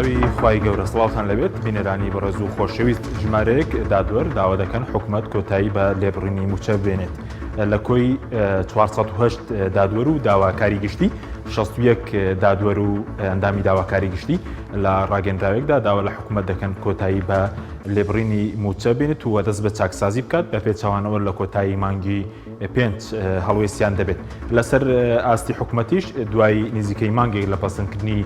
ناوی خوای گەورە سڵاوتان لەبێت بینەرانی بەڕێز و خۆشەویست ژمارەیەک دادوەر داوا دەکەن حکوومەت کۆتایی بە لێبڕینی موچە بێنێت لە کۆی 408 دادوەر و داواکاری گشتی 61 دادوەر و ئەندامی داواکاری گشتی لە ڕاگەندراوێکدا داوا لە حکوومەت دەکەن کۆتایی بە لێبڕینی موچە بێنێت و دەست بە چاکسازی بکات بە پێچەوانەوە لە کۆتایی مانگی 5 هەڵوێستیان دەبێت لەسەر ئاستی حکوومەتیش دوای نزیکەی مانگێک لە پەسەندکردنی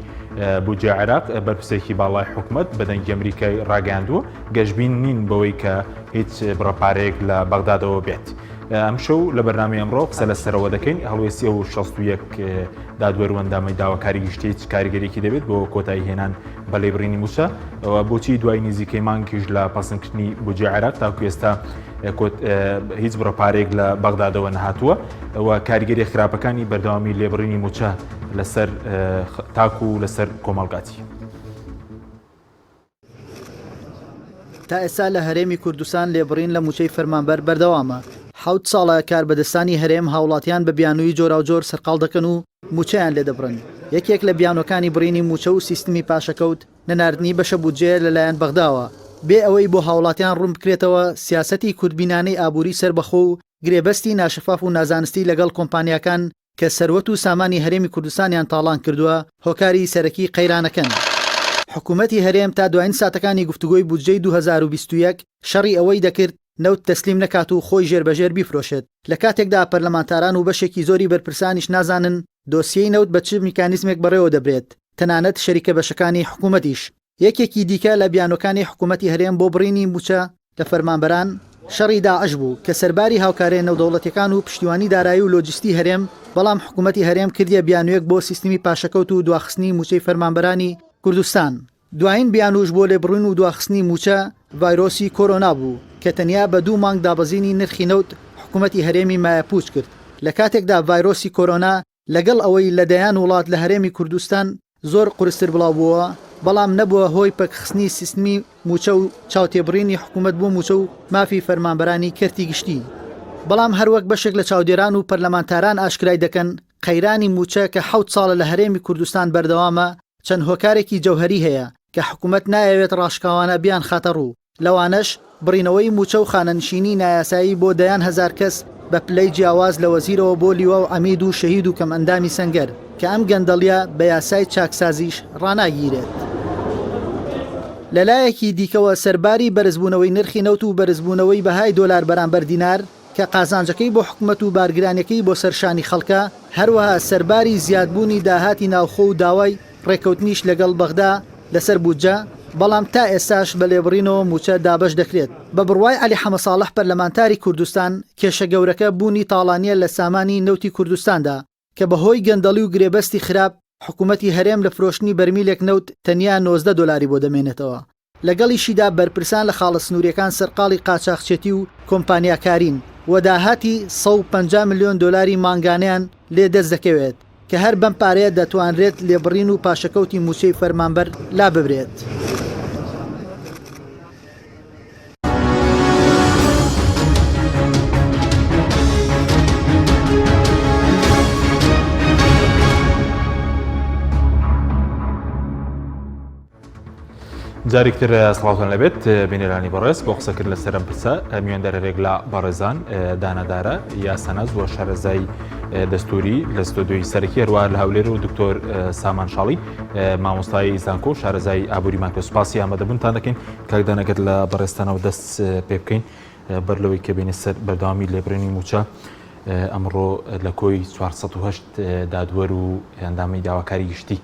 بودجێ عێراق بەرپرسێکی باڵای حکوومەت بەدەنگی ئەمریکای ڕاگەیاندووە گەشتبین نین بەوەی کە هیچ بڕەپارەیەک لە بەغدادەوە بێت. ئەم شەو لە بەرنامەی ئەمڕۆ قسە لەسەرەوە دەکەین هەڵوێستی و 61 دادوەر و ئەندامی داواکاری گشتی هیچ کاریگەریەکی دەبێت بۆ کۆتایی هێنان بە لێبڕینی موچە بۆچی دوای نزیکەی مانگیش لە پەسەندکردنی بودجێ عێراق تاکو ئێستا هیچ بڕەپارێک لە بەغدادەوە نەهاتووە و کاریگەری خراپەکانی بەردەوامی لێبڕینی موچە لەسەر تاکو و لەسەر کۆمەڵگاتی. تا ئێستا لە هەرێمی کوردستان لێبڕین لە موچەی فەرمانبەر بەردەوامە. 7 ساڵە کاربەدەستانی هەرێم هاوڵاتیان بە بیانووی جۆرا و جۆر سەرقاڵ دەکەن و موچەیان لێ دەبڕن. یەکێک لە بیانۆکانی بڕینی موچە و سیستمی پاشەکەوت نەناردنی بەشە بودجێ لەلایەن بەغداوە بێ ئەوەی بۆ هاوڵاتیان ڕوون بکرێتەوە سیاسەتی کورتبینانەی ئابووری سەربەخۆ و گرێبەستی ناشەفاف و نازانستی لەگەڵ کۆمپانیاکان کە سەروەت و سامانی هەرێمی کوردستانیان تاڵان کردووە هۆکاری سەرەکی قەیرانەکەن. حکوومەتی هەرێم تا دوایین ساتەکانی گفتوگۆی بودجەی 2021 شەڕی ئەوەی دەکرد نەوت تەسلیم نەکات و خۆی ژێربەژێر بیفرۆشێت لە کاتێکدا پەرلەمانتاران و بەشێکی زۆری بەرپرسانیش نازانن دۆسیەی نەوت بە چ میکانیزمێک بەڕێوە دەبرێت تەنانەت شەریکە بەشەکانی حکوومەتیش. یەکێکی دیکە لە بیانۆکانی حکوومەتی هەرێم بۆ بڕینی موچە لە فەرمانبەران شەڕی داعش بوو کە سەرباری هاوکارێ نەودەوڵەتیەکان و پشتیوانی دارایی و لۆجستی هەرێم بەڵام حکوومەتی هەرێم کردیە بیانوێک بۆ سیستمی پاشەکەوت و دواخستنی موچەی فەرمانبەرانی کوردستان. دوایین بیانوش بۆ لێبڕین و دواخستنی موچە ڤایرۆسی کۆرۆنا بوو کە تەنیا بە 2 مانگ دابەزینی نرخی نەوت حکوومەتی هەرێمی مایەپوچ کرد لە کاتێکدا ڤایرۆسی کۆرۆنا لەگەڵ ئەوەی لەدەیان وڵات لە هەرێمی کوردستان زۆر قورستر بڵاو بووە بەڵام نەبووە هۆی پەکخستنی سیستمی موچە و چاوتێبڕینی حکوومەت بۆ موچە و مافی فەرمانبەرانی کەرتی گشتی. بەڵام هەروەک بەشێک لە چاودێران و پەرلەمانتاران ئاشکرای دەکەن قەیرانی موچە کە 7 ساڵە لە هەرێمی کوردستان بەردەوامە چەند هۆکارێکی جەوهەری هەیە کە حکوومەت نایەوێت ڕاشکاوانە بیان خاتە ڕوو. لەوانەش بڕینەوەی موچە و خانەنشینی نایاسایی بۆ دەیان هەزار کەس بە پلەی جیاواز لە وەزیرەوە بۆ لیوە و ئەمید و شەهید و کەم ئەندامی سەنگەر کە ئەم گەندەڵیە بە یاسای چاکسازیش ڕاناگیرێت. لەلایەکی دیکەوە سەرباری بەرزبوونەوەی نرخی نەوت و بەرزبوونەوەی بەهای دۆلار بەرامبەر دینار کە قازانجەکەی بۆ حکوومەت و بارگرانەکەی بۆ سەرشانی خەڵکە هەروەها سەرباری زیادبوونی داهاتی ناوخۆ و داوای ڕێکەوتنیش لەگەڵ بەغدا لەسەر بودجە بەڵام تا ئێستاش بە لێبڕینەوە موچە دابەش دەکرێت. بە بڕوای عەلی حەمە ساڵح پەرلەمانتاری کوردستان کێشە گەورەکە بوونی تاڵانیە لە سامانی نەوتی کوردستاندا کە بەهۆی گەندەڵی و گرێبەستی خراپ حکوومەتی هەرێم لە فرۆشتنی بەرمیلێک نەوت تەنیا 19 دۆلاری بۆ دەمێنێتەوە. لەگەڵیشیدا بەرپرسان لە خاڵە سنووریەکان سەرقاڵی قاچاقچێتی و کۆمپانیاکارین و داهاتی 150 ملیۆن دۆلاری مانگانیان لێ دەست دەکەوێت کە هەر بەم پارەیە دەتوانرێت لێبڕین و پاشەکەوتی موچەی فەرمانبەر لا ببرێت. جارێکتر سڵاوتان لەبێت بینێرانی بەڕێز بۆ قسەکرد لە سەرم پرسە میێندەرێک لە بەڕێزان دانەدارە یا سەنەز و شارەزای دەستوری لە ستۆدیۆی سەرەکی هەروە لە هەولێر و دکتۆر سامان شاڵی مامۆستای زانکۆ و شارەزای ئابووری ماکۆسپاسی ئامادەبوونتان دەکەین کاکدانەکەت لە بەڕێستانەوە دەست پێ بکەین بەر لەوەی کە بینێ سەر بەردەوامی لێبڕینی موچە ئەمڕۆ لە کۆی 408 دادوەر و ئەندامی داواکاری گشتی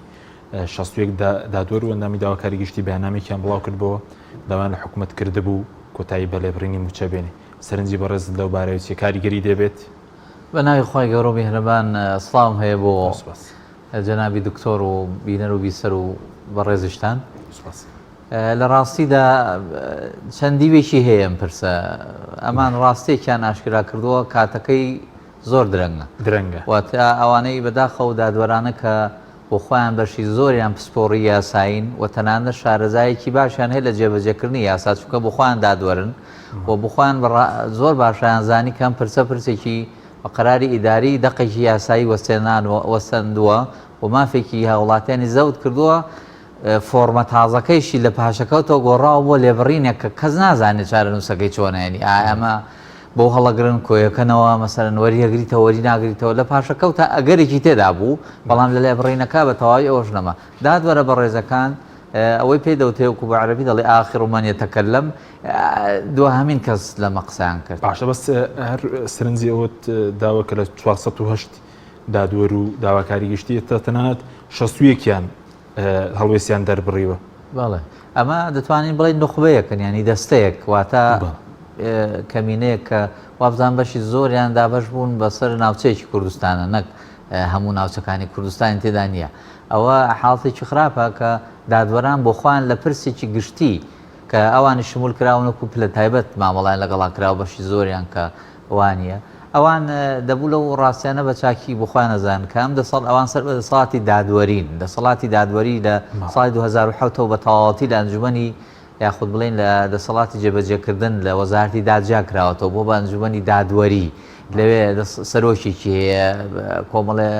61 دادوەر و ئەندامی داواکاری گشتی بەیاننامێکیان بڵاو کردبەوە داوایان لە حکوومەت کردبوو کۆتایی بە لێبڕینی موچە بێنێ سەرنجی بەڕێز لەو بارەوە چی کاریگەری دەبێت؟ بە ناوی خۆی گەورە میهرەبان سڵام هەیە بۆ جەنابی دکتۆر و بینەر و بیسەر و بەڕێزشتان. لە ڕاستیدا چەندیوێکی هەیە ئەم پرسە ئەمان ڕاستێکیان ئاشکرا کردووە کاتەکەی زۆر درەنگە واتە ئەوانەی بەداخەوە دادوەرانە کە بۆ خۆیان بەشی زۆریان پسپۆڕی یاساین و تەنانە شارەزایەکی باشیان هەیە لە جێبەجێکردنی یاسا چونکە بۆ خۆیان دادوەرن و بۆ خۆیان زۆر باشیان زانی کەم پرسێکی بە قەراری ئیداری دەقێکی یاسایی وەستێنان وەستەندووە و مافێکی هاوڵاتیانی زەوت کردووە فۆرمە تازەکەیشی لە پاشەکەوتەوە گۆڕاوە بۆ لێبڕینێک کە کەس نازانێت چارە نووسەکەی چۆنێنی ئەمە بۆ هەڵەگرن کۆیەکەنەوە مەسەرەن وەریەگریتەوە وەری ناگریتەوە لە پاشەکەوتە ئەگەرێکی تێدا بوو بەڵام لە لێبڕینەکە بە تەواوی ئەوەش نەما دادوەرە بە ڕێزەکان ئەوەی پێی دەوتێوەکو بە عەرەبی دەڵێ ئاخر من یەتەکەلەم دووهەمین کەس لەمە قسەیان کرد باشە بەس هەر سرنجی ئەوت داوە کە لە 408 دادوەر و داواکاری گشتی تەنانەت 61یان هەڵوێستیان دەربڕیوە بەڵێ ئەمە دەتوانین بڵێن نخبەیەکن ینی دەستەیەک واتە کەمینەیە کە وابزان بەشی زۆریان دابەش بوون بەسەر ناوچەیەکی کوردستانە نەک هەموو ناوچەکانی کوردستانی تێدا نییە ئەوە حاڵتێکی خراپە کە دادوەران بۆ خوان لە پرسێکی گشتی کە ئەوانی شمول کراونەکو پلە تایبەت مامەڵیان لەگەڵا کراوە بەشی زۆریان کە وانە ئەوان دەبوو لەو ڕاستیانە بە چاکی بخوا نەزان کەم دەسەڵ ئەوان سەر بە دەسەڵاتی دادوەرین دەسەڵاتی دادوەری لە ساڵی 2007 بە تەواوەتی لە ئەنجومەنی یاخود بڵێن لە دەسەڵاتی جێبەجێکردن لە وەزارەتی دادجا کراوەتەوە بۆ بە ئەنجومەنی دادوەری لەوێ سەرۆکێکی هەیە کۆمەڵێ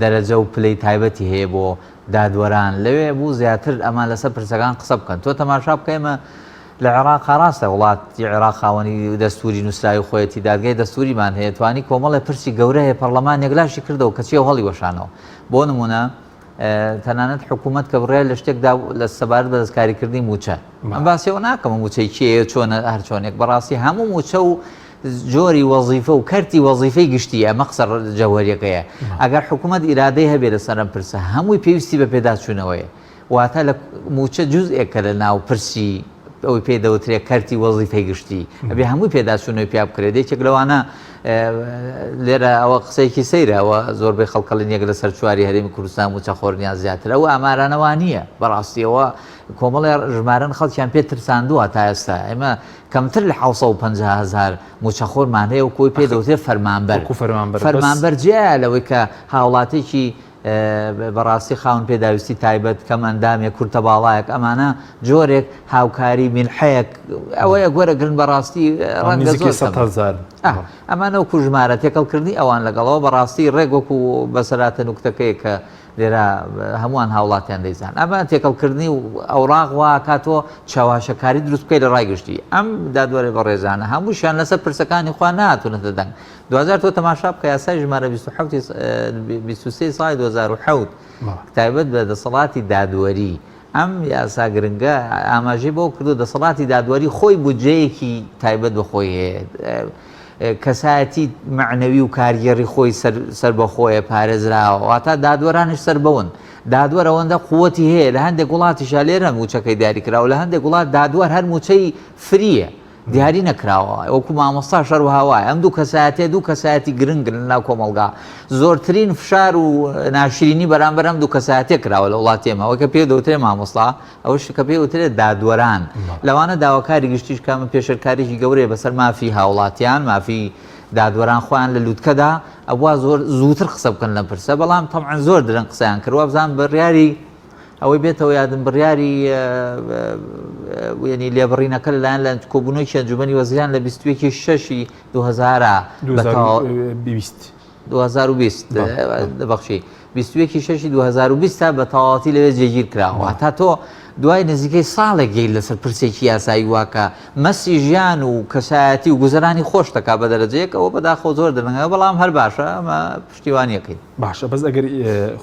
دەرەجە و پلەی تایبەتی هەیە بۆ دادوەران لەوێ بوو زیاتر ئەمان لەسەر پرسەکان قسە بکەن تۆ تەماشا بکەیمە لە عێراق ڕاستە وڵاتی عێراق خاوەنی دەستوری نووسراوی خۆیەتی دادگای دەستوریمان هەیە توانی کۆمەڵی پرسی گەورە هەیە پەرلەمان یەکلاشی کردەوە کەچی و هەڵی وەشانەوە بۆ نمونە تەنانەت حکوومەت کە بڕێ لە شتێکدا لە سەبارەت بە دەستکاریکردنی موچە ئەم باسیەوە ناکەمە موچەی کێیە چۆنە هەر چۆنێک بەڕاستی هەموو موچە و جۆری وەزیفە و کەرتی وەزیفەی گشتی ئەمە قسە جەوهریەکەیە ئەگەر حکوومەت ئیرادەی هەبێ لەسەرم پرسە هەمووی پێویستی بە پێداچوونەوەیە واتە لە موچە جوزئێکە لە ناو پرسی ئەوی پێ دەوترێت کەرتی وەزیفەی گشتی ئەبێ هەمووی پێداچوونەوەی پیا بکرێت دێکێک لەوانە لێرە ئەوە قسەیەکی سەیرەوە زۆربەی خەڵکەڵنیەک لە سەر چواری هەرێمی کوردستان موچە خۆرنیان زیاتر ئەوە ئامارانەوە نییە بەڕاستیەوە کۆمەڵی ژمارەن خەڵکیان پێ ترساندووە تا ئێستا ئێمە کەمتر لە 750,000 موچەخۆرمان هەیە و کۆی پێ دەوتێت فەرمانبەر جێە لەوەی کە هاوڵاتێکی بەڕاستی خاون پێداویستی تایبەت کەم ئەندامێک کورتە باڵایەک ئەمانە جۆرێک هاوکاری مینحەیەک ئەوەیە گوەرە گرن بەڕاستی ڕەنگە زۆر ئەمانە و کوژمارە تێکەڵکردنی ئەوان لەگەڵەوە بەڕاستی ڕێگوەکو بەسەراتە نوکتەکەی کە لێرە هەمووان هاوڵاتیان دەیزان ئەمە تێکەڵکردنی و ئەوراق وا کاتۆ چاواشەکاری دروست بکەی لە ڕای گشتی ئەم دادوەرە بە ڕێزانە هەمووشیان لەسەر پرسەکانی خوا نهاتونەتە دەنگ 2000 تۆ تەماشا بکە یاسای ژمارە 23 ساڵی 2007 تایبەت بە دەسەڵاتی دادوەری ئەم یاسا گرنگە ئاماژەی بۆ کردو دەسەڵاتی دادوەری خۆی بودجەیەکی تایبەت بەخۆی هەیە کەسایەتی معنەوی و کارگەڕی خۆی سەر بەخۆیە پارێزراوە واتە دادوەرانش سەر بەون دادوەر ئەوەندە قووەتی هەیە لە هەندێک وڵاتیشا لێرە موچەکەی دیاری کراوە لە هەندێک وڵات دادوەر هەر موچەی فریە دیاری نەکراوە وەکو مامۆستا شەروهاوایە ئەم دوو کەسایەتی گرنگن لەناو کۆمەلگا زۆرترین فشار و ناشرینی بەرامبەر ئەم دوو کەسایەتێ کراوە لە وڵاتی ئێمەوە کە پێ دەوترێت مامۆستا ئەوش کە پێ وترێت دادوەران لەوانە داواکاری گشتیش کامە پێشەرکارێکی گەورەیە بەسەر مافی هاوڵاتیان مافی دادوەران خۆیان لە لووتکەدا ئەوە زۆر زووتر قسە بکەن لە پرسە بەڵام تەمعن زۆر درەنگ قسەیان کردوە بزان بڕیاری ئەوەی بێتەوە یادم بڕیاری ینی لێبڕینەکە لەلایەن لە کۆبوونەوەی ئەنجومەنی وەزیران لە 26 2020 بەخشی 26 2020 تا بە تەواوەتی لەوێ جێگیر کراوە تا تۆ دوای نزیکەی ساڵێک گەیت لەسەر پرسێکی یاسایی واکە مەسی ژیان و کەسایەتی و گوزەرانی خۆش دەکا بە دەرەجەیەک ئەوە بەداخۆ زۆر دەنگە بەڵام هەر باشە ئەمە پشتیوانیەکەی باشە بەس ئەگەر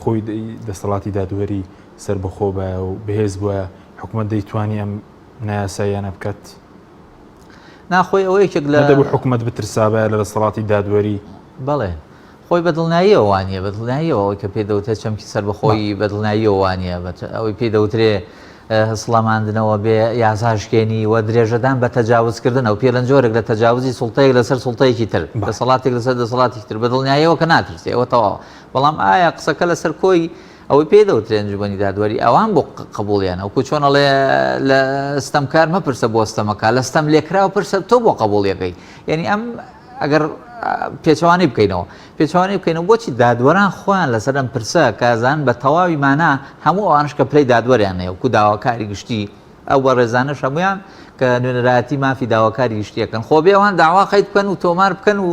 خۆی دەسەڵاتی دادوەری سربەخۆ بە و بەهێز بووە حکوومەت دەیتوانی ئەم نایاساییانە بکات ناخۆی ئەوە یەکێک لە دەبوو حکوومەت بترسابە لە دەسەڵاتی دادوەری بەڵێ خۆی بەدڵناییەوە وانە بەدڵناییەوە کە پێ دەوتێت چەمکی سربەخۆی بەدڵناییەوە وانە ئەوەی پێ دەوترێ هەسڵەماندنەوە بێ یاساشکێنی و درێژەدان بە تەجاوزکردنەوە پێلەنجۆرێک لە تەجاوزی سوڵتەیەک لەسەر سوڵتەیەکی تر دەسەڵاتێک لەسەر دەسەڵاتی تر بەدڵناییەوە کە ناترسێ ئەوە تەواو بەڵام ئایا قسەکە لەسەر کۆی ئەوەی پێ دەوترێن ئەنجومەنی دادوەری ئەوان بۆ قبوڵیان ئەوکو چۆنەڵێ لە ستەمکار مەپرسە بۆ ستەمەکە لە ستەم لێکراوە پرسە تۆ بۆ قبوڵیەکەی یعنی ئەم ئەگەر پێچوانی بکەینەوە بۆچی دادوەران خۆیان لەسەر ئەم پرسە کازان بە تەواوی مانە هەموو ئەوانش کە پلەی دادوەریان هەیە وەکو داواکاری گشتی ئەو بە ڕێزانەش هەمویان کە نوێنەرایەتی مافی داواکاری گشتیەکەن خۆ بێ ئەوان داوا خەیت بکەن و تۆمار بکەن و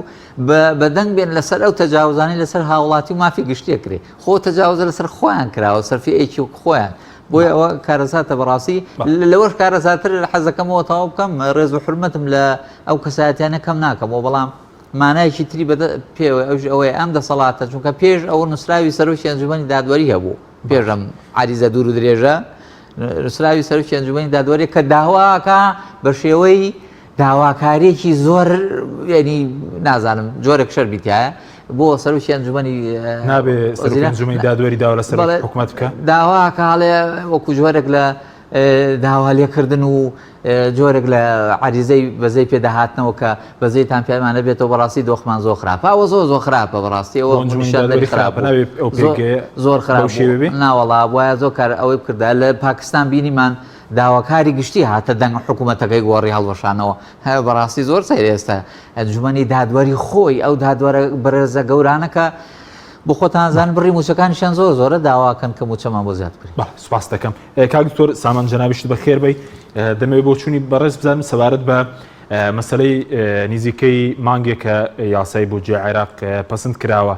بەدەنگ بێن لەسەر ئەو تەجاوزانی لەسەر هاوڵاتی و مافی گشتیە کرێ خۆ تەجاوزە لەسەر خۆیان کراوە سەرفی ئەیکی خۆیان بۆیە ئەوە کارەساتە بەڕاستی لەوەش کارەساتر لە حەزەکەمەوە تەواو بکەم ڕێز و حرمەتم لە ئەو کەسایەتیانە کەم ناکەمەوە بەڵام مانایکی تری بەدە پێوە ئەوەی ئەم دەسەڵاتە چونکە پێش ئەوە نووسراوی سەرۆکی ئەنجومەنی دادوەری هەبوو پێشەم عریزە دوور و درێژە نووسراوی سەرۆکی ئەنجومەنی دادوەری کە داواکە بە شێوەی داواکارێکی زۆر ینی نازانم جۆرێک شەر بیتایە بۆ سەرۆکی ئەنجومەنی نابێت ئەنجومەنی دادوەری داوا لەسەر حکوومەت بکە داواکە هەڵێ وەکو جۆرێک لە داوا لێکردن و جۆرێک لە عریزەی بەزەی پێداهاتنەوە کە بەزەیتان پێمانە بێتەوە بەڕاستی دۆخمان زۆر خراپە ئەوە زۆر خراپە بەڕاستی ئەوە زۆر خراپ ناوەڵا وایە زۆر کار ئەوەی بکردا لە پاکستان بینیمان داواکاری گشتی هاتە دەنگ حکوومەتەکەی گۆڕی هەڵوەشانەوە هەیە بەڕاستی زۆر سەیر ئێستا ئەنجومەنی دادوەری خۆی ئەو دادوەرە بەرزە گەورانەکە بۆ خۆتانزان بڕی موچەکانیشان زۆر زۆرە داواکەن کە موچەمان بۆ زیاد بکرێت سوپاس دەکەم کاک دکتۆر سامان جەنابیشت بەخێر بێی دەمەوێت بۆ چوونی بەڕێز بزانم سەبارەت بە مەسەلەی نزیکەی مانگێکە یاسای بودجێ عێراق پەسەند کراوە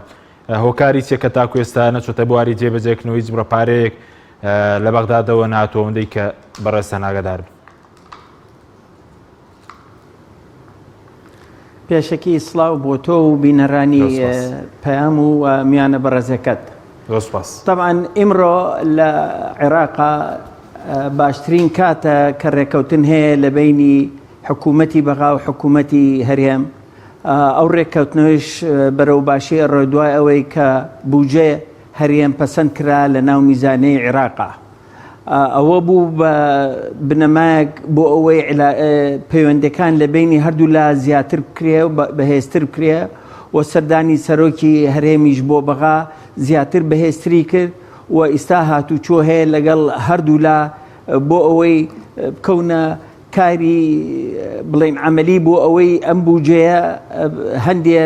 هۆکاری چێکە تاکو ئێستا نەچۆتە بواری جێبەجێکردنەوەی هیچ بڕەپارەیەک لە بەغدادەوە ناتۆ ئەوەندەی کە بەڕێستە ناگەدار بن پێشەکی سڵاو بۆ تۆ و بینەرانی پەیام و میانە بەڕێزەکەت طبعا ئیمڕۆ لە عێراقا باشترین کاتە کە ڕێکەوتن هەیە لە بینی حکوومەتی بەغا و حکوومەتی هەرێم ئەو ڕێککەوتنەوەش بەرەو باشی ڕێدوای ئەوەی کە بودجێ هەرێم پەسەند کرا لە ناو میزانەی عێراقا ئەوە بوو بە بنەمایەک بۆ ئەوەی پەیوەندەکان لە بینی هەردوو لا زیاتر بکرێ و بەهێزتر بکرێ و سەردانی سەرۆکی هەرێمیش بۆ بەغا زیاتر بەهێزتری کرد و ئێستا هاتوچۆ هەیە لەگەڵ هەردوو لا بۆ ئەوەی بکەونە کاری بڵێن عملی بۆ ئەوەی ئەم بودجەیە هەندێ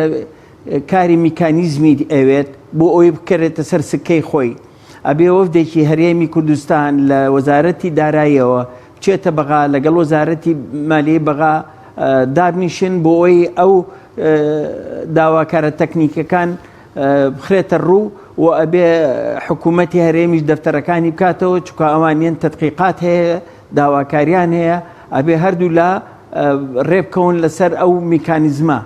کاری میکانیزمی ئەوێت بۆ ئەوەی بکرێتە سەر سکەی خۆی ئەبێ وەفدێکی هەرێمی کوردستان لە وەزارەتی داراییەوە بچێتە بەغا لەگەڵ وەزارەتی مالیەی بەغا دابنیشن بۆ ئەوەی ئەو داواکارە تەکنیکەکان بخرێتە ڕوو و ئەبێ حکوومەتی هەرێمیش دەفتەرەکانی بکاتەوە چونکە ئەوانیان تەدقیقات هەیە داواکاریان هەیە ئەبێ هەردوو لا ڕێبکەون لەسەر ئەو میکانیزمە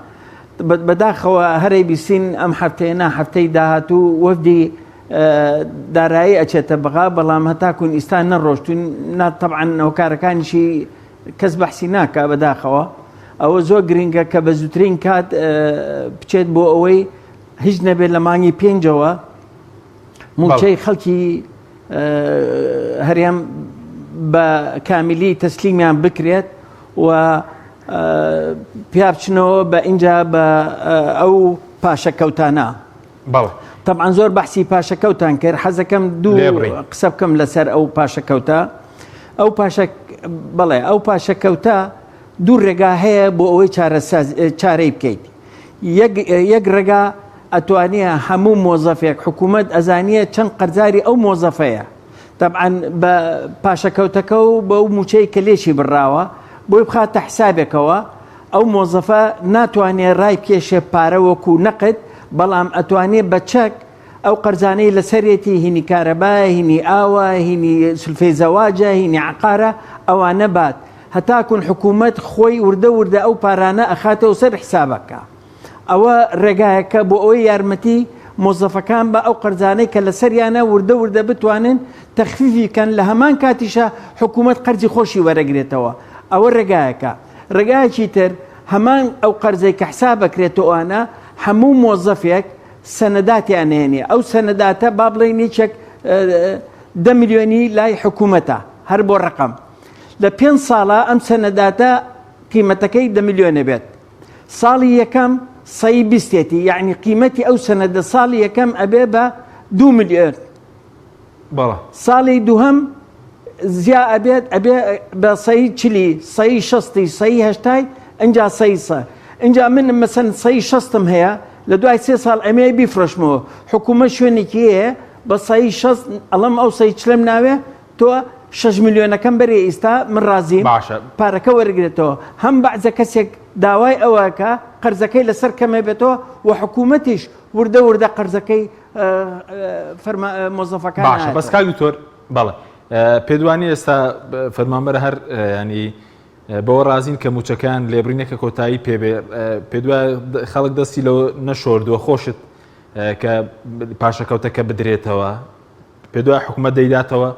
بەداخەوە هەرەی بیستین ئەم هەفتەیە هەفتەی داهاتوو وەفدی دارایی ئەچێتە بەغا بەڵام هەتاکوون ئیستا نەڕۆشتون طبعاً هۆکارەکانیشی کەس بەحسی ناکە بەداخەوە ئەوە زۆر گرنگە کە بە زووترین کات بچێت بۆ ئەوەی هیچ نەبێت لە مانگی پێنجەوە موچەی خەڵکی هەرێم بە کامیلی تەسلیمیان بکرێت و پیا بچنەوە بە ئینجا بە ئەو پاشەکەوتانە طبعا زۆر بەحسی پاشەکەوتان کرد حەزەکەم دوو قسە بکەم لەسەر ئەو پاشەکەوتە ئەو پاشەکەوتە دوو ڕێگا هەیە بۆ ئەوەی چارەی بکەیت یەک ڕێگا ئەتوانیە هەموو مۆزەفێک حکوومەت ئەزانیە چەند قەرزاری ئەو مۆزەفەیە طبعا بە پاشەکەوتەکە و بە ئەو موچەی کە لێشی بڕاوە بۆی بخاتە حسابێکەوە ئەو مۆزەفە ناتوانێت ڕای کێشێ پارە وەکو نەقد بەڵام ئەتوانێت بە چەک ئەو قەرزانەی لەسەرێتی هینی کارەبا هینی ئاوە هینی سلفەی زەواجە هینی عقارە ئەوانە بات هەتاکوون حکوومەت خۆی وردە ئەو پارانە ئەخاتەوە سەر حسابەکە ئەوە ڕێگایەکە بۆ ئەوەی یارمەتی مۆزەفەکان بە ئەو قەرزانەی کە لەسەریانە وردە بتوانن تەخفیفی کەن لە هەمان کاتیشە حکوومەت قەرزی خۆشی وەرەگرێتەوە ئەوە ڕێگایەکە ڕێگایەکی تر هەمان ئەو قەرزەی کە حساب بکرێتەوەوانە هەموو مۆزەفێک سەنەداتیان هێنێ ئەو سەنەداتە با بڵێن هیچێک 10 میلیۆنی لای حکوومەتە هەر بۆ ڕقم لە 5 ساڵە ئەم سەنەداتە قیمەتەکەی 10 میلیۆنە بێت ساڵی یەکەم سەی بیستێتی یعنی قیمەتی ئەو سەنەدە ساڵی یەکەم ئەبێ بە 2 میلیۆن ساڵی دووهەم زیا ئەبێ بە سەی چلی سەی شەستی سەی هەشتای ئەنجا سەیسە اینجا من مەسەن سەی شەستم هەیە لە دوای 3 ساڵ ئەمێ بیفرۆشمەوە حکوومەت شوێنێکی هەیە بە سەی شەست ئەڵەم ئەو سەی چلم ناوێ تۆ 6 میلیۆنەکەم بەرێ ئێستا من ڕازیم پارەکە وەرگێتەوە هەم بەعزە کەسێک داوای ئەوەکە قەرزەکەی لەسەر کەمە بێتەوە و حکوومەتیش وردە قەرزەکەی مۆزەفەکان باشە بەس کاک دکتۆر بەڵێ پێدوانی ئێستا فەرمانبەر هەر ینی بەوە ڕازین کە موچەکان لێبڕینێکە کۆتایی پێبێ پێدوای خەڵک دەستی لەوە نەشۆردووە خۆشت کە پاشەکەوتەکە بدرێتەوە پێدوای حکوومەت دەیداتەوە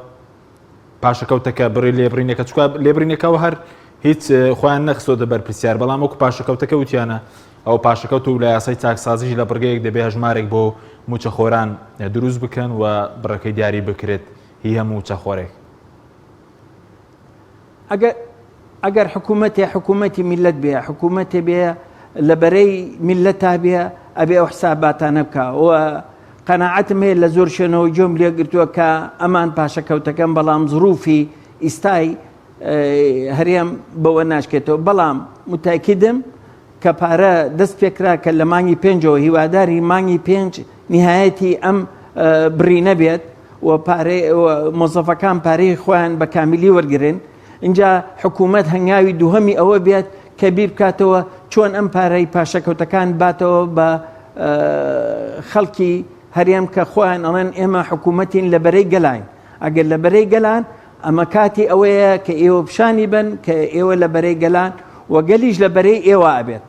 پاشەکەوتەکە بڕی لێبڕینێکە چکە لێبڕینێکەوە هەر هیچ خۆیان نەخسۆ دەبەر پرسیار بەڵام وەکو پاشەکەوتەکە وتیانە ئەو پاشەکەوت و لە یاسای چاکسازیش لە بڕگەیەک دەبێ هەژمارێک بۆ موچەخۆران دروست بکەن و بڕەکەی دیاری بکرێت هی هەموو موچەخۆرێک ئەگەر حکوومەتی میلەت بێ حکوومەتی بێ لەبەرەی میلەتا بێ ئەبێ ئەو حساباتانە بکە و قەناعەتم هەیە لە زۆر شوێنەوە جۆم لێگرتووە کە ئەمان پاشەکەوتەکەم بەڵام زروفی ئیستای هەرێم بەوە ناشکێتەوە بەڵام متاکیدم کە پارە دەست پێکرا کە لە مانگی پێنجەوە هیواداری مانگی پێنج نهایەتی ئەم بڕی نەبێت و مۆزەفەکان پارەی خۆیان بە کامیلی وەرگرن اینجا حکوومەت هەنگاوی دووهەمی ئەوە بێت کە بیر بکاتەوە چۆن ئەم پارەی پاشەکەوتەکان باتەوە بە خەڵکی هەرێم کە خۆیان ئەڵێن ئێمە حکوومەتین لە بەرەی گەلاین ئەگەر لە بەرەی گەلان ئەمە کاتی ئەوەیە کە ئێوە پیشانی بن کە ئێوە لە بەرەی گەلان وەگەلیش لە بەرەی ئێوە ئەبێت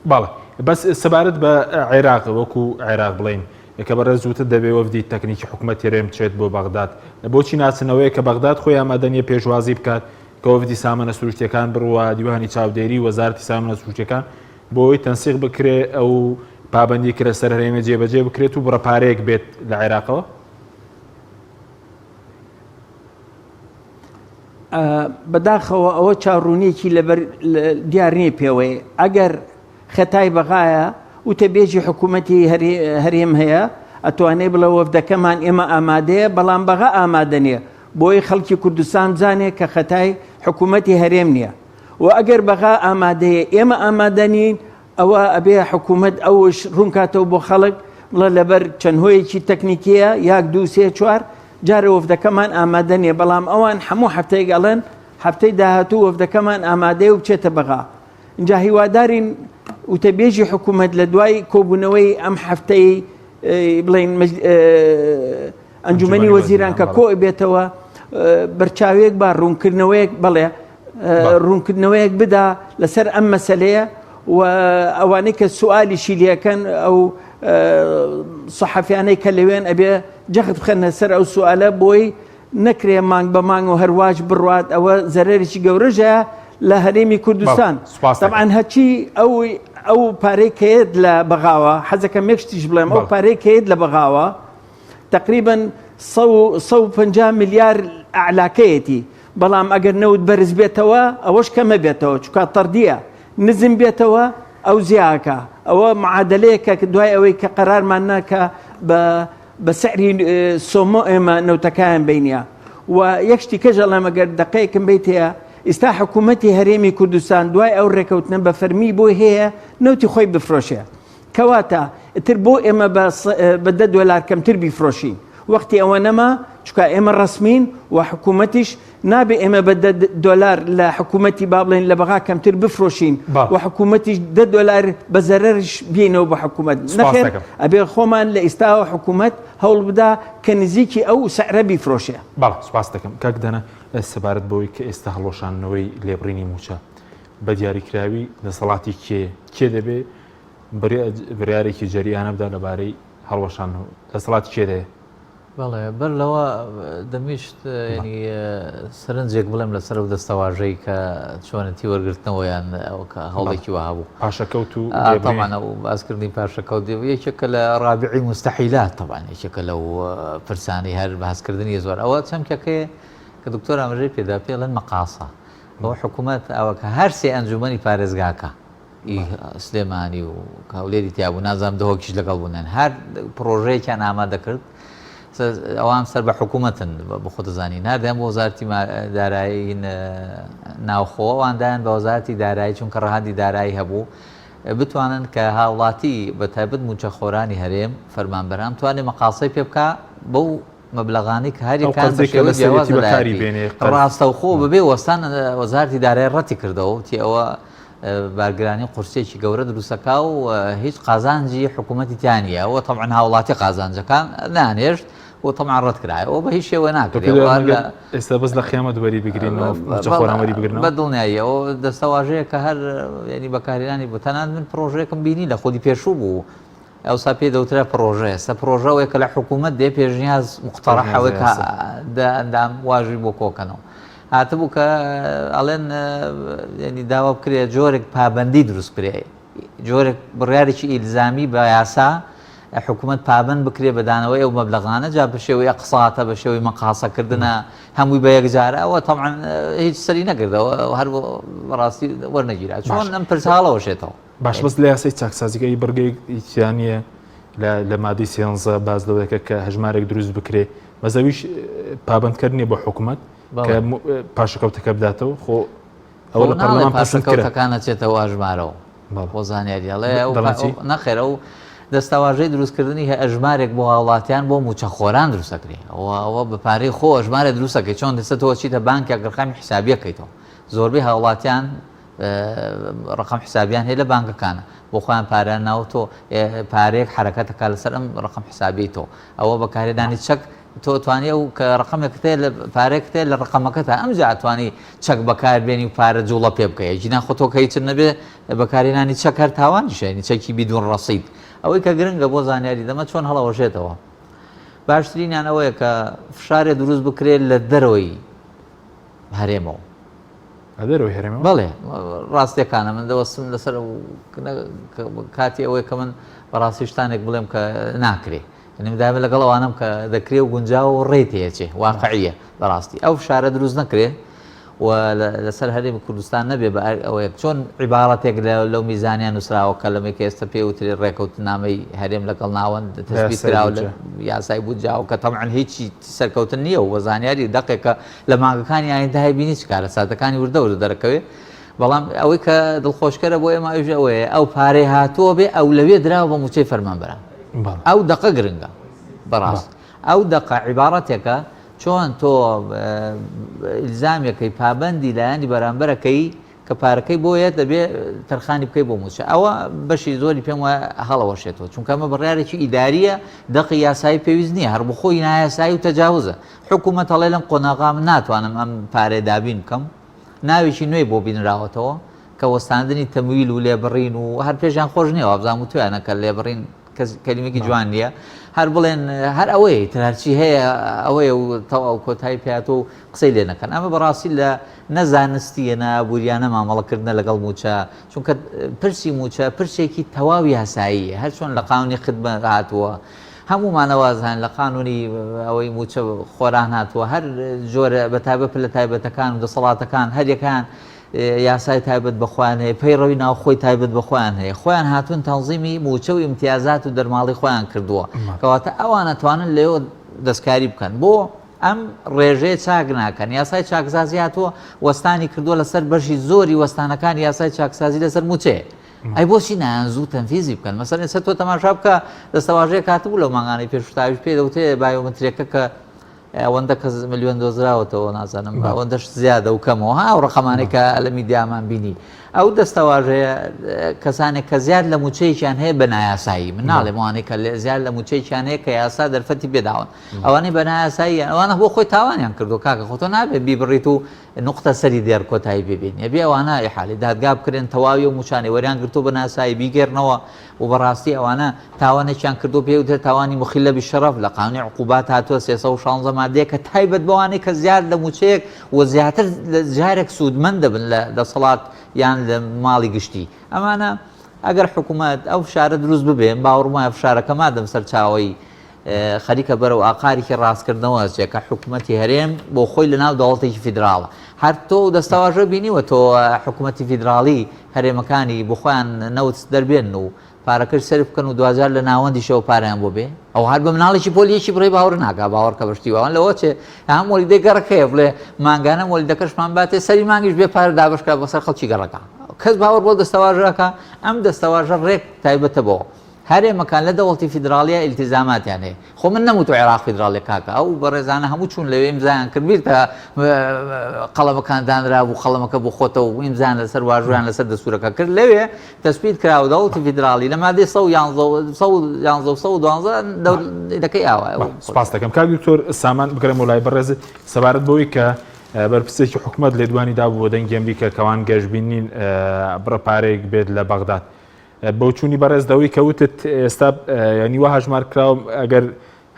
باڵێ بەس سەبارەت بە عێراق وەکو عێراق بڵین کە بەڕێز زووتر دەبێ وەفدی تەکنیکی حکوومەتی هەرێم بچێت بۆ بەغداد بۆچی ناچنەوەیە کە بەغداد خۆی ئامادەنیە پێشوازی بکات کە وەفدی سامانە سروشتیەکان بڕوە دیوانی چاودێری وەزارەتی سامانە سروشتیەکان بۆی تەنسیق بکرێ ئەو پابەندی کرە سەر هەرێمە جێبەجێ بکرێت و بڕەپارەیەک بێت لە عێراقەوە بەداخەوە ئەوە چاڕوونیەکی لەبەر دیار نییە پێوەی ئەگەر خەتای بەغایە وتەبێژی حکوومەتی هەرێم هەیە ئەتوانێ بڵە وەفدەکەمان ئێمە ئامادەیە بەڵام بەغا ئامادە نییە بۆی خەڵکی کوردستان بزانێت کە خەتای حکوومەتی هەرێم نییە و ئەگەر بەغا ئامادەیە ئێمە ئامادەنین ئەوە ئەبێ حکوومەت ئەوش ڕوونکاتەوە بۆ خەڵک بڵە لەبەر چەند هۆیەکی تەکنیکیە یاک دوو سێ چوار جارە وەفدەکەمان ئامادە نییە بەڵام ئەوان هەموو هەفتەیەک ئەڵێن هەفتەی داهاتوو وەفدەکەمان ئامادەیە و بچێتە بەغا اینجا هیوادارین وتەبێژی حکوومەت لە دوای کۆبوونەوەی ئەم هەفتەی بڵین ئەنجومەنی وەزیران کە کۆ بێتەوە بەرچاوێک با ڕوونکردنەوەیەک بڵێ ڕوونکردنەوەیەک بدا لەسەر ئەم مەسەلەیە و ئەوانەی کە سوالیشی لەکەن ئەو سەحەفیانەی کە لەوێن ئەبێ جەخت بخەنە سەر ئەو سوالە بۆی نەکرێ مانگ بە مانگ و هەرواج بڕوات ئەوە زەرێکی گەورەژە لە هەرێمی کوردستان طبعاً هەچی ئەو پارەی کەیت لە بەغاوە حەزەکەم یەکشتیش بڵێم ئەو پارەی کەیت لە بەغاوە تقریباً 150 ملیار ئەعلاکەیەتی بەڵام ئەگەر نەوت بەرز بێتەوە ئەوەش کەمە بێتەوە چکە تەردیە نزم بێتەوە ئەو زیاکە ئەوە معادلەیەکە دوای ئەوەی کە قەرارمان ناکە بە سعری سۆمۆ ئێمە نەوتەکان بینە و یەکشتی کەژەڵام ئەگەر دقەیەکم بیتەیە ئێستا حکوومەتی هەرێمی کوردستان دوای ئەو ڕێکەوتنە بە فەرمی بۆ هەیە نەوتی خۆی بفرۆشێ کەواتە ئتر بۆ ئێمە بە $10 کەمتر بیفرۆشین وەختی ئەوە نەما چکە ئێمە ڕسمین و حکوومەتیش نابێ ئێمە بە $10 لە حکوومەتی با بڵێن لە بەغا کەمتر بفرۆشین و حکوومەتیش $10 بە زەرەرش بینەوە بە حکوومەت نەخێر ئەبێ خۆمان لە ئێستاوە حکوومەت هەوڵ بدا کە نزیکی ئەو سعرە بیفرۆشێ باڵ سوپاس دەکەم کاک دەنە سەبارەت بەوەی کە ئێستا هەڵۆشانەوەی لێبڕینی موچە بە دیاریکراوی دەسەڵاتی کێ دەبێ بڕیارێکی جەریانە بدا لەبارەی هەڵوەشانەوە دەسەڵاتی کێ دەیە بەڵێ بەر لەوە دەمیشت ینی سەرنجێک بڵێم لەسەر و دەستەواژەی کە چۆنەتی وەرگرتنەوەیان هەوڵێکی وهابوو پاشەکەوت و تەمانە و باسکردنی پاشەکەوت یەکێکە لە ڕابعی مستەحیلات تەبان یەکێکە لەو پرسانی هەر باسکردنی زۆر ئەوە چەمکەکەیە کە دکتۆر ئاماژەی پێدا پێڵێن مەقاسە بەوە حکوومەت ئەوە کە هەر سێ ئەنجومەنی پارێزگاکە سلێمانی و کاولێری تیابوو نازانم دەهۆکیش لەگەڵ بوونن هەر پرۆژەیەکیان ئامادەکرد ئەوان سەر بە حکوومەتن بە خۆتەزانین هەردەیان بۆ وەزارەتی دارایی ناوخۆ ئەواندایان بە وەزارەتی دارایی چونکە ڕەهاندی دارایی هەبوو بتوانن کە هاوڵاتی بە تایبەت موچەخۆرانی هەرێم فەرمانبەران توانێت مەقاسەی پێ بکە بەو مەبلەغانی کە هەریەکان ڕاستەوخۆ بەبێ وەستان وەزارەتی دارایی ڕەتی کردەوە تی ئەوە بارگرانی قورسێکی گەورە دروستەکە و هیچ قازانجی حکوومەتی تیانە ئەوە تەبعەن هاوڵاتی قازانجەکان نانێشت وطبعا ڕەت کرایە ئەو بە هیچ شێوە ناکرێت ئێستا بەس لە خیامەت وەری بگرینەوە خۆران وەری بگرنەوە بە دڵنیایی ئەو دەستەواژەیە کە هەر ینی بەکارهێنانی بۆ تەنان من پرۆژەیەکم بینی لە خۆی پێشوو بوو ئەوسا پێ دەوترە پرۆژەیە سە پرۆژەوەی کە لە حکوومەت دێ پێشنیاز مختەڕەحەوەی ئەندام واژوی بۆ کۆکەنەوە هاتبوو کە ئەڵێن ینی داوا بکرێت جۆرێک پابەندی دروست کرێ جۆرێک بڕیارێکی ئیلزامی بە یاسا حکوومەت پابند بکرێ بەدانەوەی ئەو مەبلەغانە جا بە شێوەی قساتە بە شێوەی مەقاسەکردنە هەمووی بە یەکجارە ئەوە تەمعاً هیچ سەری نەکردەوە هەر بەڕاستی وەرنەگیرا چۆن ئەم پرساڵەوەشێتەوە باش بەس لە یاسای چاکسازیگەی بەرگەی هیچیانە لە مادەی سێنزە باز لەوەیەکە کە هەژمارێک دروست بکرێ بەزەویش پابندکردنی بۆ حکوومەت کە پاشەکەوتەکە بداتەوە خۆ ئەوە لە پەرلەمان پاشەکەوتەکانە چێتەوە هەژمارەوە بۆ زانیاریاڵێ نەخێرە و دەستاواژەی دروستکردنی هە ئەژمارێک بۆ هاوڵاتیان بۆ موچەخۆران دروستەکرێ ئەوە بە پارەی خۆ ئەژمارە دروستەکەی چۆن دەستەوە چیتە بانکێک ڕقامی حسابیەکەیتەوە زۆربەی هاوڵاتیان ڕقم حسابیان هەیە لە بانکەکانە بۆ خۆیان پارە ناوتۆ پارێک حرەکەتەکە لەسەر ئەم ڕقم حسابیتەوە ئەوە بەکارێدانی چەک تۆ توانێ و کە ڕقمێک تێ لە پارێک تێ لە ڕقمەکەتە ئەم جاتوانی چەک بەکاربێنی و پارە جوڵە پێ بکەیە جینا خۆتۆکەی چ نەبێ بەکارێنانی چەک هەر تاوانی شێنی چەکی بیدون ڕەسید ئەوەی کە گرنگە بۆ زانیاری دەمە چۆن هەڵەوەژێتەوە باشترینیان ئەوەیە کە فشارێ دروست بکرێت لە دەرەوەی هەرێمەوە بەڵێ ڕاستیەکانە من دەوەستم لەسەر کاتی ئەوەی کە من بەڕاستی شتانێک بڵێم کە ناکرێ نمیدامە لەگەڵ ئەوانم کە دەکرێ و گونجاو و ڕێتەیەچێ واقعیە بەڕاستی ئەو فشارە دروست نەکرێ و لەسەر هەرێمی کوردستان نەبێ بە ئەوەیە چۆن عیبارەتێک لەو میزانیان نووسراوە کە لەمێک ئێستا پێوتری ڕێکەوتنامەی هەرێم لەگەڵ ناوەند تەسبیت کراوە لە یاسای بودجاوە کە تەمعەن هیچی سەرکەوتن نییە و وەزانیاری دقێکە لە مانگەکانی ئاینداهای بینی چکارە ساتەکانی وردەورە دەرەکەوێت بەڵام ئەوەی کە دڵخۆشکەرە بۆ ئێمە ئەوژە ئەوەیە ئەو پارەی هاتووە بێ ئەو لەوێ دراوە بە موچەی فەرمانبەران ئەو دقە گرنگە بەڕاست ئەو دقە عیبارەتێکە چۆن تۆ ئیلزامێکەی پابەندی لایەنی بەرامبەرەکەی کە پارەکەی بۆیە دەبێ تەرخانی بکەی بۆ موچە ئەوە بەشی زۆری پێم وایە هەڵەوەشێتەوە چونکە ئەمە بڕیارێکی ئیداریە دقی یاسایی پێویست نییە هەر بۆ خۆی نایاسایی و تەجاوزە حکوومەت هەڵێ لەم قۆناغا من ناتوانم ئەم پارێ دابین بکەم ناوێکی نوێی بۆ بینراوەتەوە کە وەستاندنی تەمویل و لێبڕین و هەر پێشیان خۆش نییە ئابزان و تویانە کە لێبڕین کەلیمێکی جوان نییە هەر بڵێن هەر ئەوەی تەرچی هەیە ئەوەیە و تەواو کۆتایی پێات و قسەی لێ نەکەن ئەمە بەڕاستی لە نەزانستیە نابوریانە مامەڵەکردنە لەگەڵ موچە چونکە پرسی موچە پرسێکی تەواوی یاساییە هەر چۆن لە قانونی خدمەت هاتووە هەمومانەوازان لە قانونی ئەوەی موچە خۆران هاتووە هەر جۆرە بەتابە پلە تایبەتەکان و دەسەڵاتەکان هەریەکان یاسای تایبەت بەخۆیان هەیە پەیڕەوی ناوخۆی تایبەت بەخۆیان هەیە خۆیان هاتوون تەنزیمی موچە و ئیمتیازات و دەرماڵی خۆیان کردووە کەواتە ئەوانە توانن لێەوە دەستکاری بکەن بۆ ئەم ڕێژەیە چاک ناکەن یاسای چاکسازی هاتووە وەستانی کردووە لەسەر بەشی زۆری وەستانەکان یاسای چاکسازی لەسەر موچەیە ئەی بۆچی نایانزوو تەنفیزی بکەن مەسەڵەن ئێستا تۆ تەماشا بکە دەستەواژەیە کاتبوو لەو مانگانەی پێشتاویش پێ دەوتێ بایۆمەتریەکە کە ئەوەندە کەس ملیۆن دۆزراوەتەوە نازانم ئەوەندەش زیادە و کەمەوە ها و ڕقەمانێک کە لە میدیامان بینی ئەو دەستەواژەیە کەسانێک کە زیاد لە موچەیەکیان هەیە بە نایاسایی من ناڵێم وانەیە کە زیاد لە موچەیەکیان هەیە کە یاسا دەرفەتی پێداون ئەوانەی بە نایاسایی ئەوانە بۆ خۆی تاوانیان کردو کاکە خۆتۆ نابێت بیبڕیت و نقطە سەری دێر کۆتایی ببین یەبێ ئەوانە حالی دادگا بکرێن تەواوی و موچانەی وەریان گرتو بە ناسایی بیگەرنەوە و بەڕاستی ئەوانە تاوانێکیان کردو پێوتێت تاوانی مخیلە بشەرەف لە قانونی عقوبات هاتووە 316 مادەیە کە تایبەت بەوانەی کە زیاد لە موچەیەک و زیاتر جارێک سوودمەند دەبن لە دەسەڵات یان لە ماڵی گشتی ئەمانە ئەگەر حکوومەت ئەو فشارە دروست ببێن باوەڕم وایە فشارەکە مادەم سەر چاوەی خەریکە بەرەو ئاقارێکی ڕاستکردنەوە چێکە حکوومەتی هەرێم بۆ خۆی لە ناو دەوڵەتێکی فیدراڵە هەر تۆ دەستەواژە بینیوە تۆ حکوومەتی فیدراڵی هەرێمەکانی بۆ خۆیان نەوت دەربێن و پارەکەش سەر بکەن و دوزار لە ناوەندیشەوە پاریان بۆ بێ ئەو هەر بە مناڵێکی پۆلیەکی بڕێ باوەڕ ناکا باوەڕکە بەشتیوان لەوە چێ هەم وەلیدەی گەڕەکەیە بڵێ مانگانە وەلیدەکەشمان باتێ سەری مانگیش بێ پارە دابشکا بەسەر خەڵکی گەڕەکە کەس باوەڕ بۆ دەستەواژەکە ئەم دەستەواژە ڕێک تایبەتە بۆ هەرێمەکان لە دەوڵەتی فیدراالیە ئیلتیزاماتیان هەیە خۆ من نەموت و عێراق فیدراالی کاکە ئەو بەڕێزانە هەموو چوون لەوێ ئیمزایان کرد بیرتە قەڵەمەکان دانرا بوو خەڵەمەکە بۆ خۆتەوە و ئیمزایان لەسەر واژویان لەسەر دەستورەکە کرد لەوێ تەسبیت کراوە دەوڵەتی فیدراالی لە مادەی 111 دەکەی ئاوایە. سپاس دەکەم کاک دکتۆر سامان بگەڕێمەوە لای بەڕێزت سەبارەت بەوەی کە بەرپرسێکی حکوومەت لێدوانی دابوو بۆ دەنگی ئەمریکا کەوان گەشتبینین بڕەپارێک بێت لە بەغداد بەو چوونی بەڕێزدەوەی کەوتت ئێستا ینی وا هەژمار کراوە ئەگەر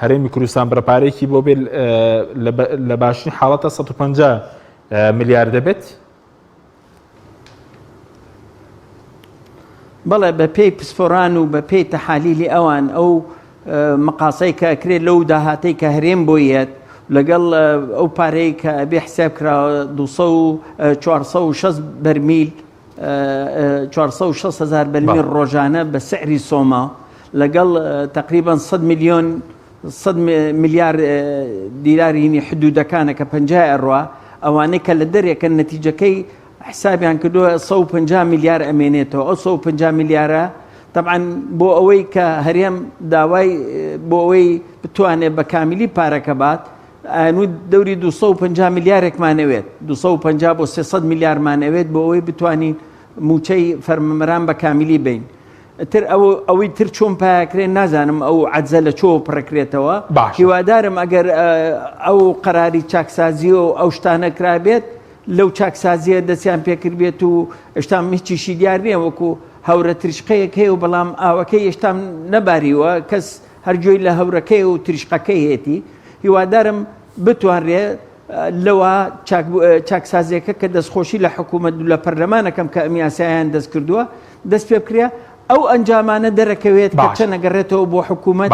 هەرێمی کوردستان بڕەپارێکی بۆ بێت لە باشترین حاڵەتە 150 ملیار دەبێت. بەڵێ بە پێی پسپۆران و بە پێی تەحالیلی ئەوان ئەو مەقاسەی کە ئەکرێت لەو داهاتەی کە هەرێم بۆیەت لەگەڵ ئەو پارەی کە ئەبێ حساب کراوە 460 بەرمیل 460,000 بەرمیل ڕۆژانە بە سعری سۆما لەگەڵ تقریبا 100 میلیار دیلاری حدودەکانە کە 50 ئەڕوا ئەوانەی کە لە دەرێکە نەتیجەکەی حسابیان کردووە 150 میلیار ئەمێنێتەوە ئەو 150 میلیارە طبعا بۆ ئەوەی کە هەرێم داوای بۆ ئەوەی بتوانێت بە کامیلی پارەکە بات ئەنوو دەوری 250 میلیارێکمانەوێت 250 بۆ 300 میلیارمانەوێت بۆ ئەوەی بتوانین موچەی فەرمەمەران بە کامیلی بین تر ئەوەی تر چۆن پاکرێن نازانم ئەو عەجزە لە چۆ پڕەکرێتەوە هیوادارم ئەگەر ئەو قەراری چاکسازی و ئەو شتانە کرابێت لەو چاکسازیە دەستیان پێکرد بێت و ئێشتا هیچیشی دیار نییە وەکو هەورە تریشقەیەک هەیە و بەڵام ئاوەکەی هێشتام نەباریوە کەس هەرگوێی لە هەورەکەی و تریشقەکەی هێتی هیوادارم بتوانرێت لەوە چاکسازیەکە کە دەستخۆشی لە حکوومەت لە پەرلەمانەکەم کە ئەمیاسایان دەست کردووە دەست پێ بکرێ ئەو ئەنجامانە دەرەکەوێت کە چە نەگەڕێتەوە بۆ حکوومەت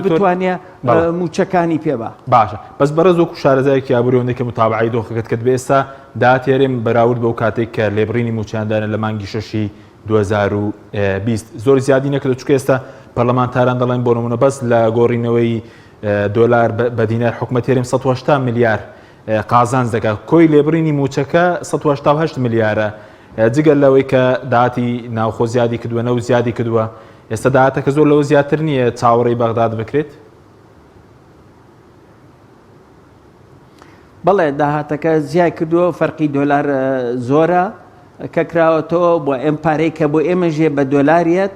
بتوانێت موچەکانی پێبا باشە بەس بەڕێز وەکو شارەزایەکی ئابووریەوەندێک کە متابعی دۆخەکەت کرد بە ئێستا داتێرم بەراورد بەو کاتێک کە لێبڕینی موچیاندانە لە مانگی 6 2020 زۆر زیادی نەکرد چونکە ئێستا پەرلەمانتاران دەڵێن بۆ نمونە بەس لە گۆڕینەوەی دۆلار بە دینار حکوومەتێرم 180 میلیار قازانج دەکات کۆی لێبڕینی موچەکە 188 میلیارە جگەل لەوەی کە داهاتی ناوخۆ زیادی کردووە نەو زیادی کردووە ئێستا داهاتەکە زۆر لەوە زیاتر نییە چاوەڕێی بەغداد بکرێت. بەڵێ داهاتەکە زیای کردووە فەرقی دۆلار زۆرە کە کراوەتەوە بۆ ئەم پارەی کە بۆ ئێمەژێ بە دۆلاریەت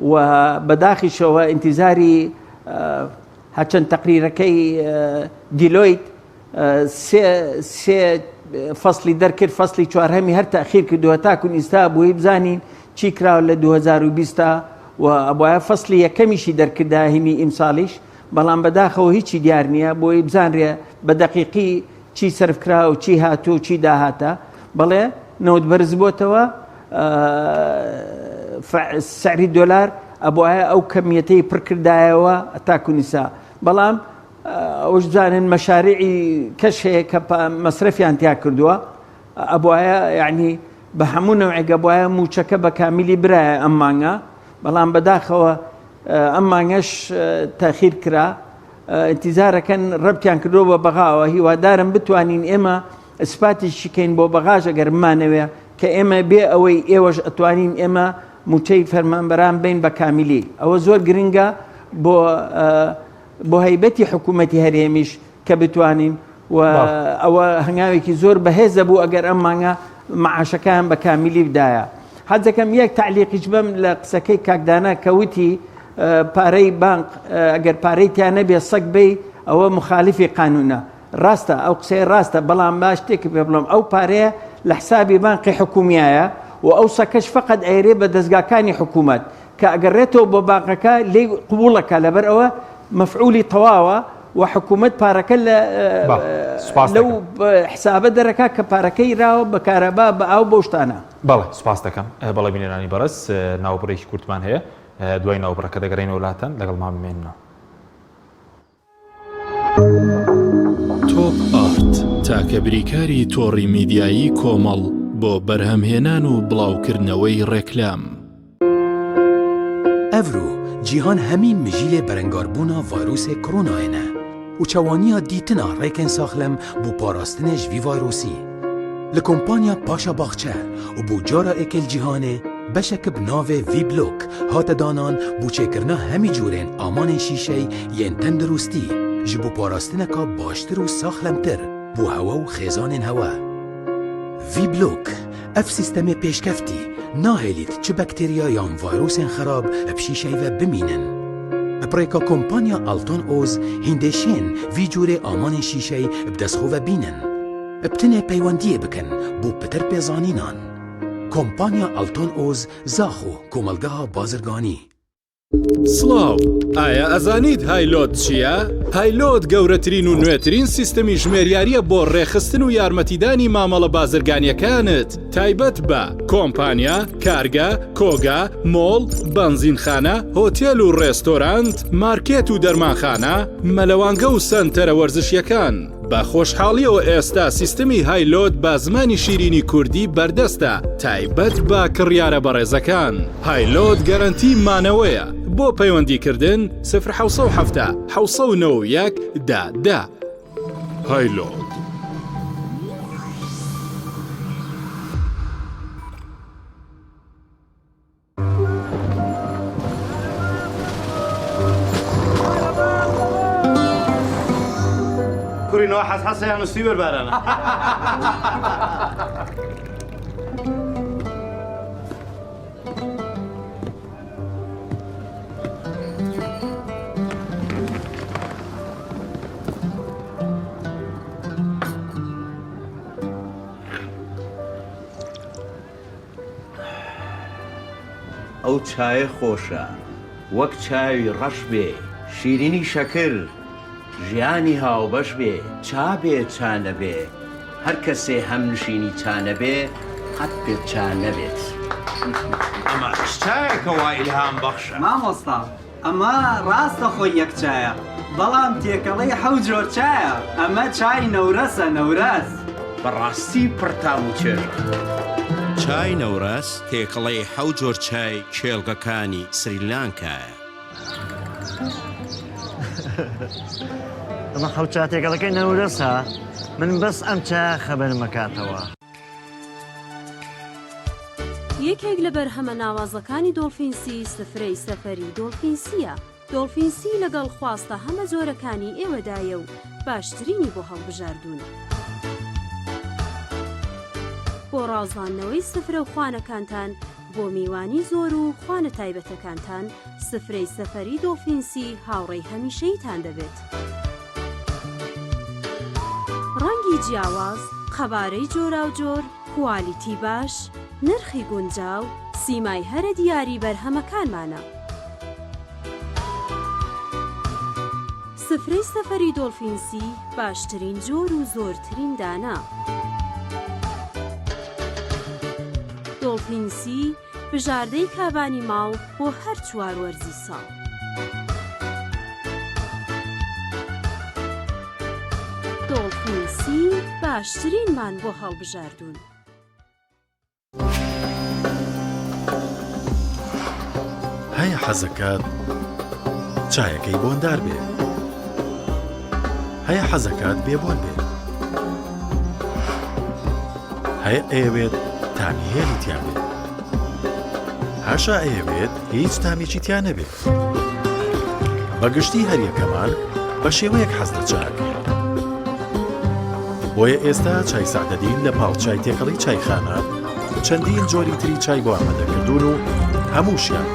و بەداخیشەوە ئینتیزاری هەچەند تەقریرەکەی دیلۆیت سێ فەصلی دەرکرد فەصلی چوارهەمی هەر تەخیر کردووە تاکو ئێستا بۆی بزانین چی کراوە لە 2020 و ئەبوایە فەصلی یەکەمیشی دەرکردا هینی ئیمساڵیش بەڵام بەداخەوە هیچی دیار نییە بۆی بزانرێ بە دەقیقی چی سەرفکرا و چی هاتوو چی داهاتە بەڵێ نەوت بەرز بۆتەوە سعری دۆلار ئەبوایە ئەو کەمیەتەی پڕکردایەوە تاکو نیسا بەڵام ئەوش بزانن مەشارعی کەش هەیە کە مەسرفیان تیا کردووە ئەبوایە یعنی بە هەموو نەوعێک بوایە موچەکە بە کامیلی برایە ئەم مانگە بەڵام بەداخەوە ئەم مانگەش تاخیر کرا ئینتیزارەکەن ڕەبتیان کردەوە بە بەغاوە هیوادارم بتوانین ئێمە ئەسپاتیشی کەین بۆ بەغاژ ئەگەر بمانەوێ کە ئێمە بێ ئەوەی ئێوەش ئەتوانین ئێمە موچەی فەرمانبەران بین بە کامیلی ئەوە زۆر گرنگە بۆ هەیبەتی حکوومەتی هەرێمیش کە بتوانین و ئەوە هەنگاوێکی زۆر بەهێزە بوو ئەگەر ئەم مانگە معاشەکان بە کامیلی بدایە حەزەکەم یەک تعلیقیش بم لە قسەکەی کاکدانا کەوتی پارەی بانک ئەگەر پارەی تیان نەبێ سەگ بێ ئەوە مخالفی قانونە ڕاستە ئەو قسەی ڕاستە بەڵام باش تێکی پێ بڵم ئەو پارەیە لە حسابی بانقی حکومیایە و ئەو سەکەش فقط ئەیرێ بە دەستگاکانی حکوومەت کە ئەگەڕێتەوە بۆ بانقەکە لێ قبوڵەکە لەبەر ئەوە مەفعولی تەواوە و حکوومەت پارەکە لەو حسابە دەرەکە کە پارەکەی راوە بە کارەبا بە ئاو بۆ شتانە. بەڵێ سوپاس دەکەم بەڵێ بینێرانی بەڕێز ناوبڕێکی کورتمان هەیە دوای ناوبڕەکە دەگەڕێنەوە وڵاتان لەگەڵ مام بمێنەوە. تۆپ ئارت تاکە بریکاری تۆڕی میدیایی کۆمەڵ بۆ بەرهەمهێنان و بڵاوکردنەوەی ڕێکلام. ئەڤرو جیهان هەمین مژیلێ بەرەنگاربوونا ڤایرۆسێ کۆرۆنایەنە و چەوانیە دیتنا ڕێکên ساخلەم بۆ پاراستنê ji vî vayrosî. Li kompanya Paşa Baxçe û bû cara êkil cîhanê بەشێک بناوێ وی بلۆک هاتە دانان بۆ چێکردنا هەمی جوورێن ئامانên شیشەی یên تەندروستی ji bo parastineka baştir û saxlemtir bû hewa û xêzanên hewa. Vî blok ev sîstemê pêşkeftî nahêlît çi bakteriya yan vayrosên xerab bi şîşeyê ve bimînin. Pirêka kompanya Alton Oz hîndêşên vî cûrê amanên şîşeyê bi destxwe ve bînin. Bi tinê peywendiyê bikin bû pitir pêzanînan. Kompanya Alton Oz zaxo komelgeha bazirganî. سڵاو، ئایا ئەزانیت هایلۆت چییە؟ هایلۆت گەورەترین و نوێترین سیستەمی ژمێریاریە بۆ ڕێخستن و یارمەتیدانی مامەڵە بازرگانیەکانت تایبەت بە کۆمپانیا، کارگە، کۆگا، مۆڵ، بەنزینخانە، هۆتێل و ڕێستۆرانت، مارکێت و دەرمانخانە، مەلەوانگە و سەنتەرە وەرزشیەکان. بە خۆشحاڵیەوە ئێستا سیستەمی هایلۆت بە زمانی شیرینی کوردی بەردەستە تایبەت بە کڕیارە بەڕێزەکان. هایلۆت گەرانتی مانەوەیە بۆ پەیوەندیکردن 070 791 10 هایلۆت. كورينو حسحسه يعني سيبر بارانا ئەو چایە خۆشە وەک چاوی ڕەش بێ شیرینی شەکر ژیانی هاوبەش بێ چا بێ چا نەبێ هەر کەسێ هەم نشینی چا نەبێ قەت پێ چا نەبێت. ئەمە چایەکە وای ئیلهام بەخشە. مامۆستا ئەمە ڕاستە خۆی یەک چایە بەڵام تێکەڵەی حەوت جۆر چایە ئەمە چای نەورەسە نەورەس. بەڕاستی پڕتام و چێژە. چای نەورەس تێکەڵەی حەوت جۆر چای کێڵگەکانی سریلانکایە. ئەمە حەوت تێکەڵەکەی نەورەسە من بەس ئەم چایە خەبەرم مەکاتەوە. یەکێک لە بەرهەمە ناوازەکانی دۆڵفینسی سفرەی سەفەری دۆڵفینسیە. دۆڵفینسی لەگەڵ خواستە هەمە جۆرەکانی ئێوەدایە و باشترینی بۆ هەڵبژاردوون. بۆ ڕازاندنەوەی سفرە و خوانەکانتان بۆ میوانی زۆر و خوانە تایبەتەکانتان سفرەی سەفەری دۆڵفینسی هاوڕێی هەمیشەیتان دەبێت. ڕەنگی جیاواز، قەبارەی جۆراوجۆر، کوالیتی باش، نرخی گونجاو، سیمای هەرە دیاری بەرهەمەکانمانە. سفرەی سەفەری دۆڵفینسی باشترین جۆر و زۆرترین دانا. دۆڵفینسی بژاردەی کابانی ماڵ بۆ هەر چوار وەرزی ساڵ. دۆڵفینسی باشترینمان بۆ هەڵبژاردوون. هەیە حەزەکەت چایەکەی بۆندار بێ، هەیە حەزەکەت بێبۆن بێ، هەیە ئەیەوێت تامی هێلی تیان بێت، هاشا ئەیەوێت هیچ تامێکی تیان نەبێت. بەگشتی هەریەکەمان بە شێوەیەک حەز لە چاکە. بۆیە ئێستا چای سەعدەدین لە پاڵچای تێکەڵی چایخانە چەندین جۆری تری چای بۆ ئامادەکردوون و هەمووشیان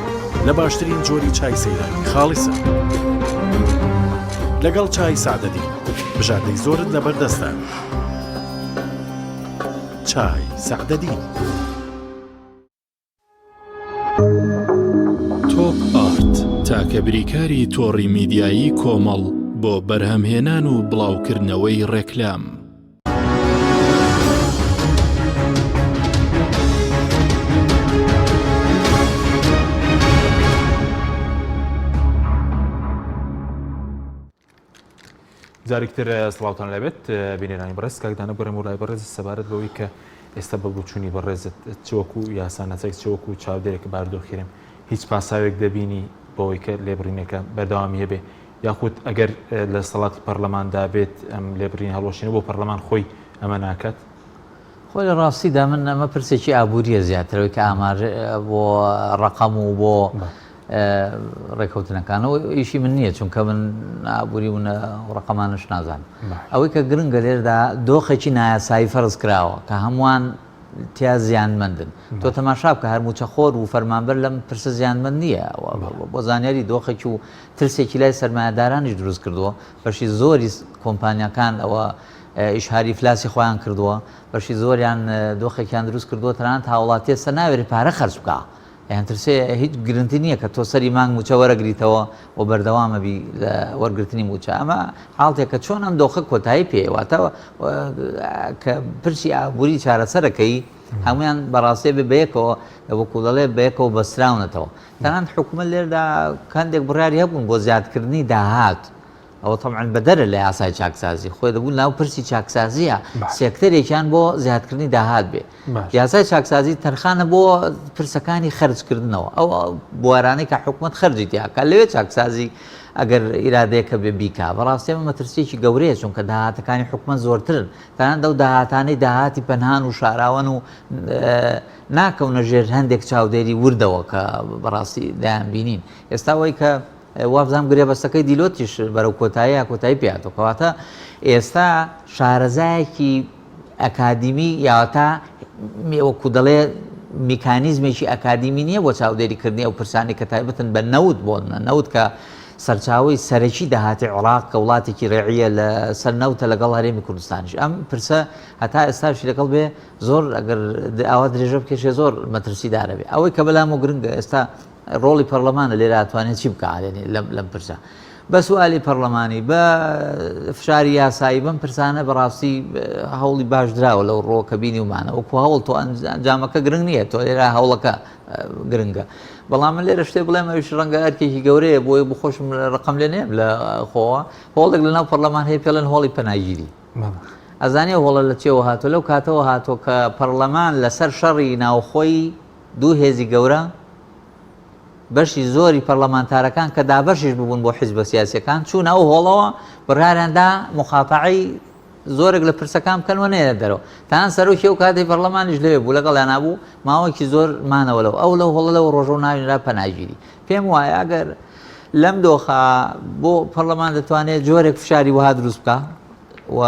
لە باشترین جۆری چای سەیرانی خاڵیسن. لەگەڵ چای سەعدەدین بژاردەی زۆرت لە بەردەستە. چای سەعدەدین. تۆپ ئارت تاکە بریکاری تۆڕی میدیایی کۆمەڵ بۆ بەرهەمهێنان و بڵاوکردنەوەی ڕێکلام. جارێکتر سڵاوتان لەبێت بینێرانی بەڕێز کاکدانە بەرەم و لای بەڕێز سەبارەت بەوەی کە ئێستا بە بچوونی بەڕێزت چۆکو یاسانەچەک چۆکو چاودێرێک باردۆخیرم هیچ پاساوێک دەبینی بەوەی کە لێبڕینەکە بەردەوامی هەبێ یاخود ئەگەر لە سەڵاتی پەرلەماندا بێت ئەم لێبڕین هەڵۆشینە بۆ پەرلەمان خۆی ئەمە ناکات؟ خۆی لە ڕاستیدا من ئەمە پرسێکی ئابوووریە زیاترەوەی کە ئامار بۆ ڕقەم و بۆ ڕێکەوتنەکانەوە ئیشی من نییە چونکە من ئابووری و ڕقەمانش نازانم ئەوەی کە گرنگە لێردا دۆخێکی نایاسایی فەرز کراوە کە هەمووان تیا زیانمەندن تۆ تەماشا بکە هەر موچەخۆر و فەرمانبەر لەم پرسە زیانمەند نییە بۆ زانیاری دۆخێکی و ترسێکی لای سەرمایه‌دارانیش دروست کردووە بەشی زۆری کۆمپانیەکان ئەوە ئیشهاری فلاسی خۆیان کردووە بەشی زۆریان دۆخێکیان دروست کردووە تەنانەت هاوڵاتی ئێستا ناوێری پارە خەرج بکە یان ترسێ هیچ گرنتی نییە کە تۆ سەری مانگ موچە وەرەگریتەوە و بەردەوامەبی لە وەرگرتنی موچە ئەمە حاڵێک کە چۆن ئەم دۆخە کۆتایی پێواتەوە کە پرسی ئابووری چارەسەرەکەی هەمویان بەڕاستی بەیەکەوە وەکو دەڵێ بەیەکەوە بەستراونەتەوە تەنانەت حکوومەت لێردا کەندێک بڕیاری هەبوون بۆ زیادکردنی داهات ئەوە تەمەن بەدەرە لە یاسای چاکسازی خۆی دەبوون ناو پرسی چاکسازیە سێکتەرێکیان بۆ زیادکردنی داهات بێ یاسای چاکسازی تەرخانە بۆ پرسەکانی خەرجکردنەوە ئەو بوارانەی کە حکوومەت خەرجی تیاکە لەوێ چاکسازی ئەگەر ئیرادەیەکە بێ بیکا بەڕاستی ئەمە مەترسیێکی گەورەیە چونکە داهاتەکانی حکوومەت زۆرترن تەنانەت ئەو داهاتانەی داهاتی پەنهان و شاراوەن و ناکەونە ژێر هەندێک چاودێری وردەوە کە بەڕاستی دایان بینین ئێستا ئەوەی کە وابزانام گرێبەستەکەی دیلۆتیش بەرەو کۆتایی پێاتەوە کەواتە ئێستا شارەزایەکی ئەکادیمی یاوەتا وەکو دەڵێ میکانیزمێکی ئەکادیمی نییە بۆ چاودێریکردنی ئەو پرسانی کە تایبەتن بە نەوت بۆن نەوت کە سەرچاوی سەرەکی داهاتی عێراق کە وڵاتێکی ڕێعیە لە سەر نەوتە لەگەڵ هەرێمی کوردستانیش ئەم پرسە هەتا ئێستاشی لەگەڵ بێ زۆر ئەگەر ئاوا درێژە بکێشێ زۆر مەترسیدارە بێ ئەوەی کە بەلام و گرنگە ئێستا ڕۆڵی پەرلەمانە لێرە ئەتوانێت چی بکاتێنێ لەم پرسە بە سوالی پەرلەمانی بە فشاری یاسایی بەم پرسانە بەڕاستی هەوڵی باش دراوە لەو ڕۆکە بینی ومانە وەکو هەوڵ تۆ ئەنجامەکە گرنگ نییە تۆ لێرە هەوڵەکە گرنگە بەڵام من لێرە شتێ بڵێم ئەوش ڕەنگە ئەرکێکی گەورەیە بۆی بخۆشم ڕقم لێ نێم لە خۆوە هۆڵێک لەناو پەرلەمان هەیە پێڵێن هۆڵی پەناگیری ئەزانێ هۆڵە لە چێوە هاتۆ لەو کاتەوە هاتۆ کە پەرلەمان لەسەر شەڕی ناوخۆی دوو هێزی گەورە بەشی زۆری پەرلەمانتارەکان کە دابەشیش ببوون بۆ حیزبە سیاسیەکان چوون ئەو هۆڵەوە بڕیاریاندا مخاتعی زۆرێک لە پرسەکان بکەنەوە نێرە دەرەوە تان سەرۆکی ئەو کاتی پەرلەمانیش لەوێ بوو لەگەڵیان نابوو ماوەیەکی زۆر مانەوە لەو ئەو لەو هۆڵە لەو ڕۆژە و ناوێنرا پەناگیری پێم وایە ئەگەر لەم دۆخە بۆ پەرلەمان دەتوانێت جۆرێک فشاری وها دروست بکە و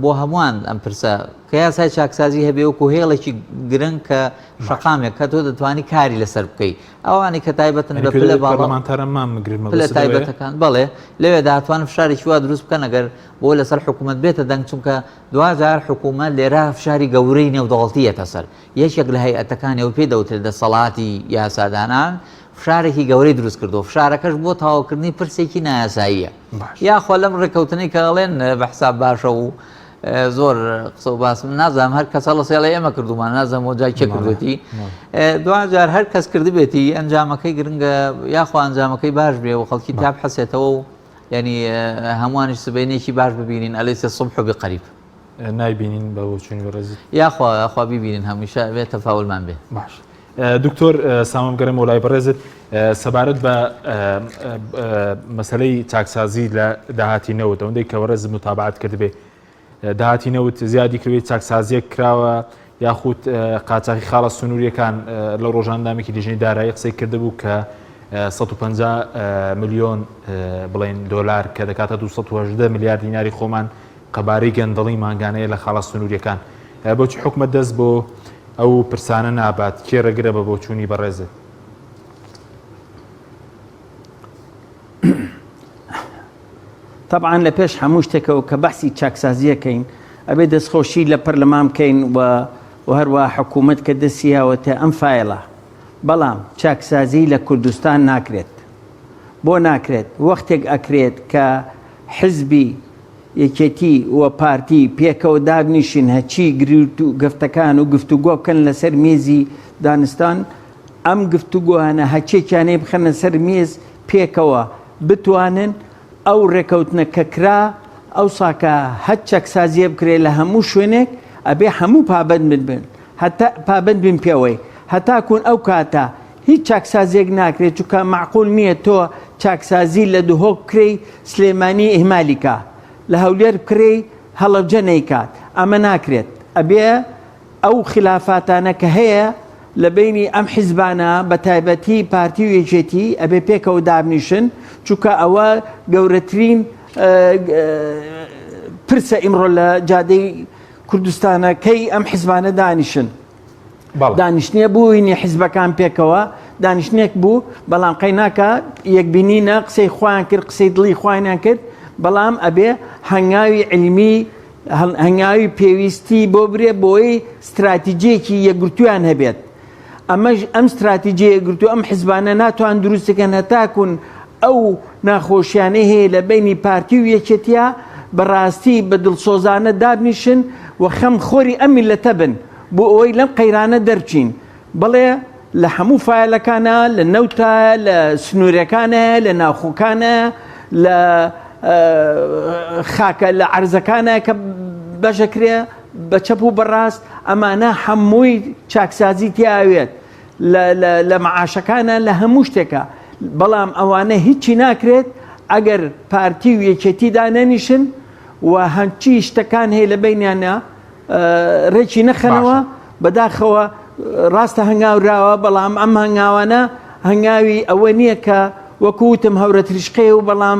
بۆ هەمووان ئەم پرسە کە یاسای چاکسازی هەبێ وەکو هێڵێکی گرنگ کە شەقامێک کە تۆ دەتوانی کاری لەسەر بکەیت ئەوانی کە تایبەتن بە پلە باڵە تایبەتەکان بەڵێ لەوێ داهاتوان فشارێکی وا دروست بکەن ئەگەر بۆ لەسەر حکوومەت بێتە دەنگ چونکە دوجار حکوومەت لێرە فشاری گەورەی نێودەوڵەتیەتە سەر یەکێک لە هەیئەتەکانی ئەو پێدەوترێت دەسەڵاتی یاسادانان فشارێکی گەورەی دروست کردو فشارەکەش بۆ تاواکردنی پرسێکی نایاساییە یاخوا لەم ڕێکەوتنی کە ئەڵێن بە حساب باشە و زۆر قسە و باسم نازانم هەر کەسە لە سێڵی ئێمە کردومان نازانم بۆ جای کێ کردوێتی دوجار هەر کەس کردبێتی ئەنجامەکەی گرنگە یاخوا ئەنجامەکەی باش بێ و خەڵکی تاب حەسێتەوە و ینی هەمووانیش سبەینێکی باش ببینین ئەلەیسە سوبح بقەریب نایبینین بە بۆچوونی بەڕێزی یاخوا ببینین هەمیشە بێت تەفاولمان بێ باش دکتۆر سامم گەرم وڵای بەڕێزت سەبارەت بە مەسلەی چاکسازی لە داهاتی نەوت ئەوەندەی کە وەڕێزت متابعەت کردبێ داهاتی نەوت زیادی کردوێت چاکسازیەک کراوە یاخود قاچاقی خاڵە سنووریەکان لە ڕۆژاندامێکی دیژنی دارایی قسەی کردبوو کە 150 ملیۆن بڵێن دۆلار کە دەکاتە 218 میلیارد دیناری خۆمان قەبارەی گەندەڵی ماگانەیە لە خاڵە سنووریەکان بۆچی حکوومەت دەست بۆ ئەو پرسانە نابات کێ ڕێگرە بە بۆچوونی بەڕێزت طبعا لە پێش هەموو شتێکەوە کە بەحسی چاکسازیەکەین ئەبێ دەستخۆشی لە پەرلەمان بکەین و هەروە حکوومەت کە دەستیاوەتە ئەم فایڵە بەڵام چاکسازی لە کوردستان ناکرێت بۆ ناکرێت وەختێک ئەکرێت کە حزبی یەکێتی و پارتی پێکەوە دابنیشن هەچی گرت و گفتەکان و گفتوگۆ بکەن لەسەر مێزی دانستان ئەم گفتوگۆیانە هەچێکیانەی بخەنە سەر مێز پێکەوە بتوانن ئەو ڕێکەوتنە کە کرا ئەو ساکە هەت چەکسازیە بکرێت لە هەموو شوێنێک ئەبێ هەموو پابند بن هەتا پابند بن پێوەی هەتاکوون ئەو کاتە هیچ چاکسازیەک ناکرێت چونکە معقول نییە تۆ چاکسازی لە دهۆک بکرێی سلێمانی ئیهمالیکە لە هەولێر بکرێی هەڵەبجە نەیکات ئەمە ناکرێت ئەبێ ئەو خلافاتانە کە هەیە لە بینی ئەم حیزبانە بە تایبەتی پارتی و یەکێتی ئەبێ پێکەوە دابنیشن چونکە ئەوە گەورەترین پرسە ئیمڕۆ لە جادەی کوردستانە کەی ئەم حیزبانە دانیشن دانیشتنیە بووینی حیزبەکان پێکەوە دانیشتنێک بوو بەڵام قەیناکە یەکبینینە قسەی خۆیان کرد قسەی دڵی خۆیان کرد بەڵام ئەبێ هەنگاوی علمی هەنگاوی پێویستی بۆ برێ بۆی استراتیجیەکی یەکگرتویان هەبێت ئەمەش ئەم استراتیجیە یەکگرتو ئەم حیزبانە ناتوان دروستەکەن هەتاکون ئەو ناخۆشیانە هەیە لە بینی پارتی و یەکێتیە بەڕاستی بە دڵسۆزانە دابنیشن و خەم خۆری ئەم میلەتە بن بۆ ئەوەی لەم قەیرانە دەرچین بڵێ لە هەموو فایلەکانە لە نەوتە لە سنوورەکانە لە ناوخۆکانە لە خاکە لە عەرزەکانە کە بەشەکرێ بە چەپ و بەڕاست ئەمانە هەمووی چاکسازی تیاوێت لە مەعاشەکانە لە هەموو شتێکە بەڵام ئەوانە هیچی ناکرێت ئەگەر پارتی و یەکێتیدا نەنیشن و هەنچی شتەکان هەیە لە بینیانە ڕێکی نەخەنەوە بەداخەوە ڕاستە هەنگاوراوە بەڵام ئەم هەنگاوانە هەنگاوی ئەوە نییە کە وەکوتم هەورە تریشقێ و بەڵام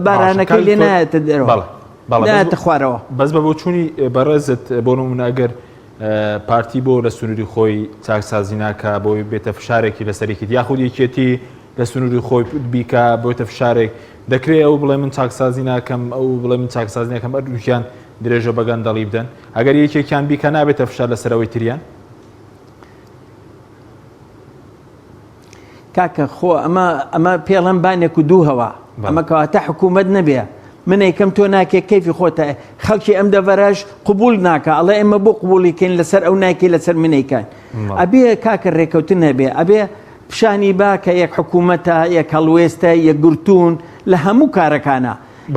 بارانەکەی لێ نایەتە دەرەوە نایەتە خوارەوە بەس بە بۆ چوونی بەڕێزت بۆ نمونە ئەگەر پارتی بۆ لە سنووری خۆی چاکسازی ناکە بۆی بێتە فشارێکی لەسەرێکی یاخود یەکێتی لە سنووری خۆی بیکە بۆتە فشارێک دەکرێت ئەو بڵێ من چاکسازی ناکەم ئەو بڵێ من چاکسازی ناکەم ئەردووکیان درێژە بەگەندەڵی بدەن ئەگەر یەکێکیان بیکە نابێتە فشار لەسەرەوەی تریان کاکە خۆ ئەمە پێڵەن بانێک و دوو هەوا ئەمە کەواتە حکوومەت نەبێ من یەکەم تۆ ناکێ کەیفی خۆتە خەڵکی ئەم دەڤەرەش قبول ناکە ئەڵێ ئێمە بۆ قبولیکەین لەسەر ئەو ناکەی لەسەر منەیکان ئەبێ کاکە ڕێکەوتن هەبێ ئەبێ پیشانی با کە یەک حکوومەتە یەک هەڵوێستە یەک گرتوون لە هەموو کارەکانە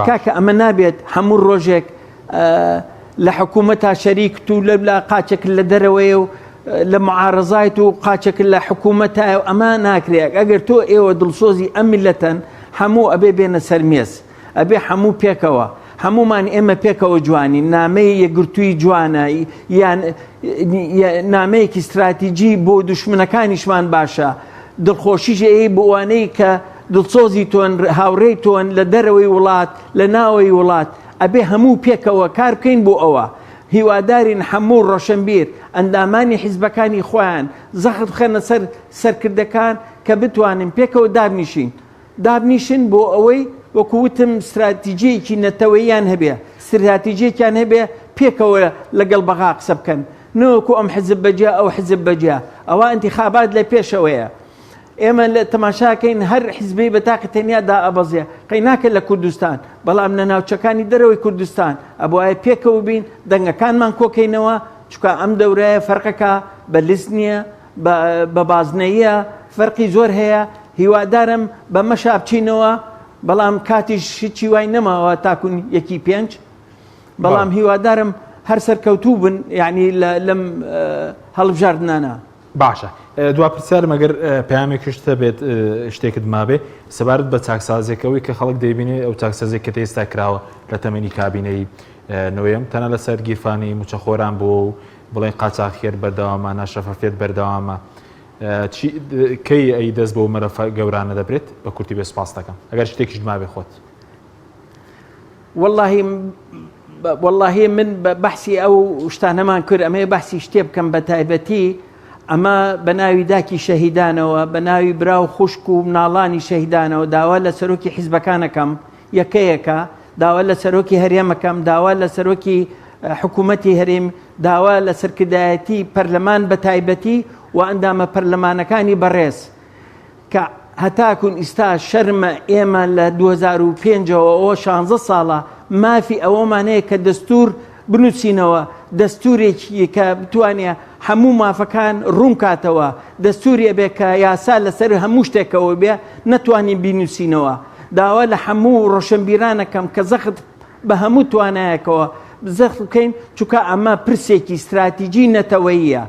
کاکە ئەمە نابێت هەموو ڕۆژێک لە حکوومەتا شەریک و لە قاچێک لە دەرەوەی و لە معارەزایت و قاچێک لە حکوومەتە ئەمە ناکرێت ئەگەر تۆ ئێوە دڵسۆزی ئەم میلەتەن هەموو ئەبێ بێنە سەرمێز ئەبێ هەموو پێکەوە هەمومان ئێمە پێکەوە جوانی نامەی یەکگرتووی جوانە یان نامەیەکی استراتیجی بۆ دوشمنەکانیشمان باشە دڵخۆشیژە بۆ ئەوانەی کە دڵسۆزی تۆن هاوڕێی تۆن لە دەرەوەی وڵات لە ناوەی وڵات ئەبێ هەموو پێکەوە کار بکەین بۆ ئەوە هیوادارین هەموو ڕۆشنبیر ئەندامانی حیزبەکانی خۆیان زەخت بخەنە سەر سەرکردەکان کە بتوانین پێکەوە دابنیشن بۆ ئەوەی وەکووتم استراتیجیەکی نەتەوەییان هەبێ استراتیجیەکیان هەبێ پێکەوە لەگەڵ بەغا قسە بکەن نەوەکو ئەم حزب بەجیا ئەو حزب بەجیا ئەوە ئینتیخابات لە پێشەوەیە ئێمە لە تەماشاکەین هەر حیزبی بە تاقەتەنیا دائەبەزێ قەیناکە لە کوردستان بەڵام لە ناوچەکانی دەرەوەی کوردستان ئەبوایە پێکەوە بین دەنگەکانمان کۆکەینەوە چونکە ئەم دەورەیە فەرقەکە بە لیست نییە بە بازنەیە فەرقی زۆر هەیە هیوادارم بە مەشا بچینەوە بەڵام کاتیش هیچی وای نەماوە تاکون یەکی پێنج بەڵام هیوادارم هەر سەرکەوتوو بن یعنی لەم هەڵبژاردنانە باشە دوا پرسیارم ئەگەر پەیامێکیشتە بێت شتێکت مابێ سەبارەت بە چاکسازیەکەوەی کە خەڵک دەیبینێ ئەو چاکسازێک کە ئێستا کراوە لە تەمەنی کابینەی نوێم تەنە لەسەر گیرفانی موچەخۆران بۆ بڵێن قاچاقخێر بەردەوامە ناشەفەفێت بەردەوامە کەی ئەی دەست بۆ مەرەفە گەورانە دەبرێت بە کورتی بێ سپاس دەکەم ئەگەر شتێکیش مابێ خۆت واللهی من بەحسی ئەو شتانەمان کرد ئەمێ بەحسی شتێ بکەم بە تایبەتی ئەمە بە ناوی داکی شەهیدانەوە بە ناوی براو خوشک و مناڵانی شەهیدانەوە داوا لە سەرۆکی حیزبەکانەکەم یەکەیەکە داوا لە سەرۆکی هەرێمەکەم داوا لە سەرۆکی حکوومەتی هەرێم داوا لە سەرکردایەتی پەرلەمان بە تایبەتی و ئەندامە پەرلەمانەکانی بەڕێز کە هەتاکون ئیستا شەرمە ئێمە لە 2005ەوە 16 ساڵە مافی ئەوەمانەیە کە دەستور بنووسینەوە دەستورێکی کە بتوانێ هەموو مافەکان ڕوون کاتەوە دەستوریە بێ کە یاسا لەسەر هەموو شتێکەوە بێ نەتوانین بینوسینەوە داوا لە هەموو ڕۆشنبیرانەکەم کە زەخت بە هەموو توانایەکەوە زەخت بکەین چونکە ئەمە پرسێکی استراتیجی نەتەوەییە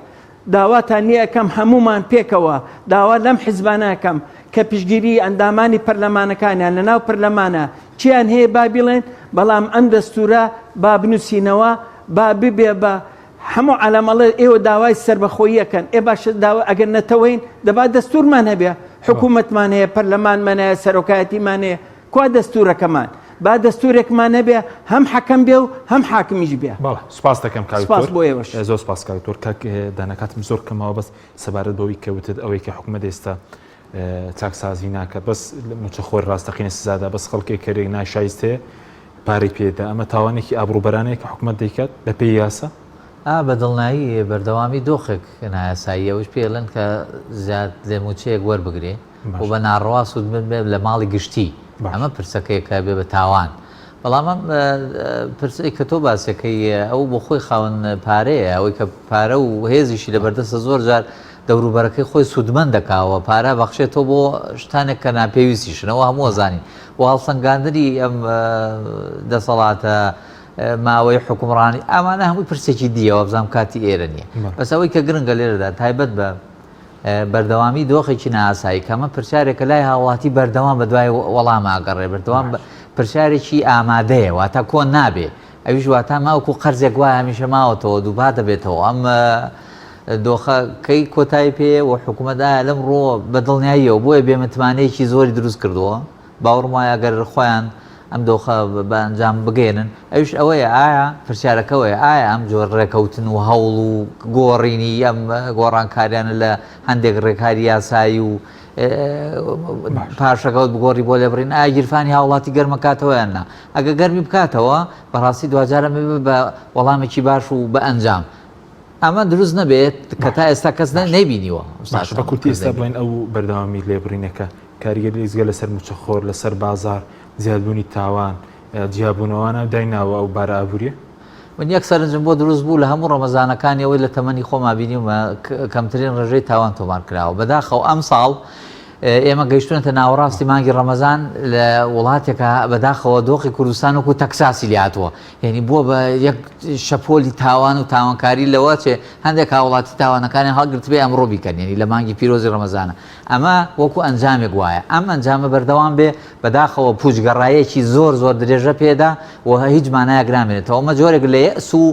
داواتان نیەکەم هەمومان پێکەوە داوا لەم حیزبانەکەم کە پشگیری ئەندامانی پەرلەمانەکانیان لە ناو پەرلەمانە چیان هەیە با بڵێن بەڵام ئەم دەستورە با بنووسینەوە با ببێ بە هەموو عەلامەڵە ئێوە داوای سربەخۆییەکەن باشە داوا ئەگەر نەتەوەین دەبات دەستورمان هەبێ حکوومەتمان هەیە پەرلەمانمان هەیە سەرۆکایەتیمان هەیە کوا دەستورەکەمان با دەستورێکمان نەبێ هەم حەکەم بێ و هەم حاکمیش بێ بەڵێ سوپاس دەکەم سپاس بۆ ئێوەش زۆر سپاس کاکتۆر کاک دانەکاتم زۆر کەمەوە بەس سەبارەت بەوەی کەوتت ئەوەی کە حکوومەت ئێستا چاکسازی ناکات بەس موچەخۆر ڕاستەقینە سزادا بەس خەڵکی کەرێک ناشایستێ پارەی پێدا ئەمە تاوانێکی ئابروبەرانەیە کە حکوومەت دەیکات بە پێی یاسا بەدڵنایی بەردەوامی دۆخێک نایاسایی ئەوش پێڵێن کە زیاد لێموچەیەک وەربگرێ و بە ناڕەوا سوود من بێ لە ماڵی گشتی ئەمە پرسەکەیەکە بێ بە تاوان بەڵام پرسی کە تۆ باسەکەی ئەو بۆ خۆی خاون پارەیە ئەوەی کە پارە و هێزیشی لە بەردەستە زۆر جار دەوروبەرەکەی خۆی سوودمەند دەکاوە پارە بەخشێتەوە بۆ شتانێک کە ناپێویستیشنەوە هەموو زانین و هەڵسەنگاندنی ئەم دەسەڵاتە ماوەی حکومڕانی ئەمانە هەمووی پرسێکی دیەوە بزانام کاتی ئێرە نییە بەس ئەوەی کە گرنگە لێرەدا تایبەت بە بەردەوامی دۆخێکی ناسایی کەمە پرسیارێکە لای هاوڵاتی بەردەوام بە دوای وەڵام ئاگەڕێ بەردەوام پرسیارێکی ئامادەیە واتە کۆن نابێ ئەویش واتە ماوەکو قەرزێک وایە هەمیشە ماوەتەوە دووبا دەبێتەوە ئەم دۆخەکەی کۆتایی پێ و حکوومەتدایە لەم ڕۆ بەدڵنیاییەوە بۆیە بێمەتوانەیەکی زۆری دروست کردووە باوەڕم وایە گەر خۆیان ئەم دۆخە بە ئەنجام بگێنن ئەوش ئەوەیە ئایا پرسیارەکەوەیە ئایا ئەم جۆر ڕێکەوتن و هەوڵ و گۆڕینی ئەم گۆڕانکاریانە لە هەندێک ڕێکاری یاسایی و پاشەکەوت بگۆڕی بۆ لێبڕین ئایا گیرفانی هاوڵاتی گەرمەکاتەوە یاننا ئەگە گەرمی بکاتەوە بەڕاستی دوجارە بە وەڵامێکی باش و بە ئەنجام ئەمە دروست نەبێت کە تا ئێستا کەس نەیبینیوە بە کورتی ئێستا بڵێن ئەو بەردەوامی لێبڕینەکە کاریگەری لێزگە لەسەر موچەخۆر لەسەر بازار زیادبوونی تاوان جیابوونەوەوانە دایناوە ئەو بارە ئابوووریە من یەک سەرنجم بۆ دروست بوو لە هەموو ڕەمەزانەکانی ئەوەی لە تەمەنی خۆما بینیمە کەمترین ڕێژەی تاوان تۆمار کراوە بەداخەو ئەم ساڵ ئێمە گەیشتونەتە ناوەڕاستی مانگی ڕەمەزان لە وڵاتێکە بەداخەوە دۆخی کوردستان وەکو تەکساسی لاتوە یعنی بووە بە یەک شەپۆلی تاوان و تاوانکاری لەوە چێ هەندێک وڵاتی تاوانەکانی هەڵگرت بێ ئەمڕۆ بیکەن یعنی لە مانگی پیرۆزی ڕەمەزانە ئەمە وەکو ئەنجامێک وایە ئەم ئەنجامە بەردەوام بێ بەداخەوە پوچگەڕایەکی زۆر درێژە پێدا و هیچ مانایەک نامێنێتەوە ئەمە جۆرێک لە یەس و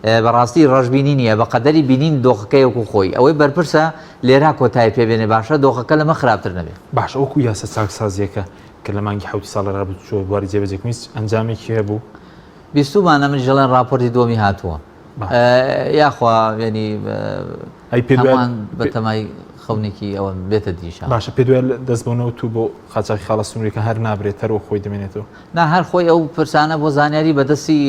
بەڕاستی ڕژبینی نییە بە قەدەری بینین دۆخەکەیەکو خۆی ئەوەی بەرپرسە لێرا کۆتایی پێبێنێ باشە دۆخەکە لەمە خراپتر نەبێت باش ئەوکو یاسە چاکسازیەکە کە لە مانگی حوتی ساڵ ڕابچۆ بواری جێبەجێکنیست ئەنجامێکی هەبوو بیستمانە من ژەڵێن راپۆرتی دومی هاتووە یاخوا ینی هەمان بەتەمای خەونێکی ئەوە بێتە دیشە باشە پێ دوێ دەستبوونەوە تو بۆ خاچاقی خاڵە سنووریەکە هەر نابرێتەرەوە خۆی دەمێنێتەوە نا هەر خۆی ئەو پرسانە بۆ زانیاری بەدەستی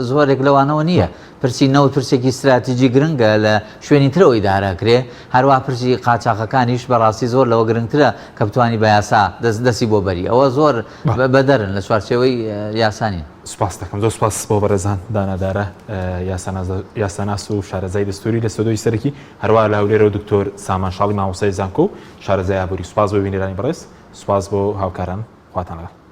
زۆرێک لەوانەوە نییە پرسیینەوە پرسێکی استراتیژی گرنگە لە شوێنی ترەوەی داراکرێ هەروە پرسی قاچاقەکانیش بەڕاستی زۆر لەوە گرنگترە کە بتوانی بە یاسا دەستی بۆ بەری ئەوە زۆر بەدەرن لە چوارچێوەی یاسانی سپاس دەکەم زۆر سپاس بۆ بەڕێزان دانەدارە یاساناس و شارەزای دەستوری لە سەدۆی سەرەکی هەروە لە هەولێرە و دکتۆر سامان شاڵی مامۆستای زانکۆ و شارەزای ئابووری سپاس بۆ بینێرانی بەڕێز سپاس بۆ هاوکاران خواتان لەگەڵ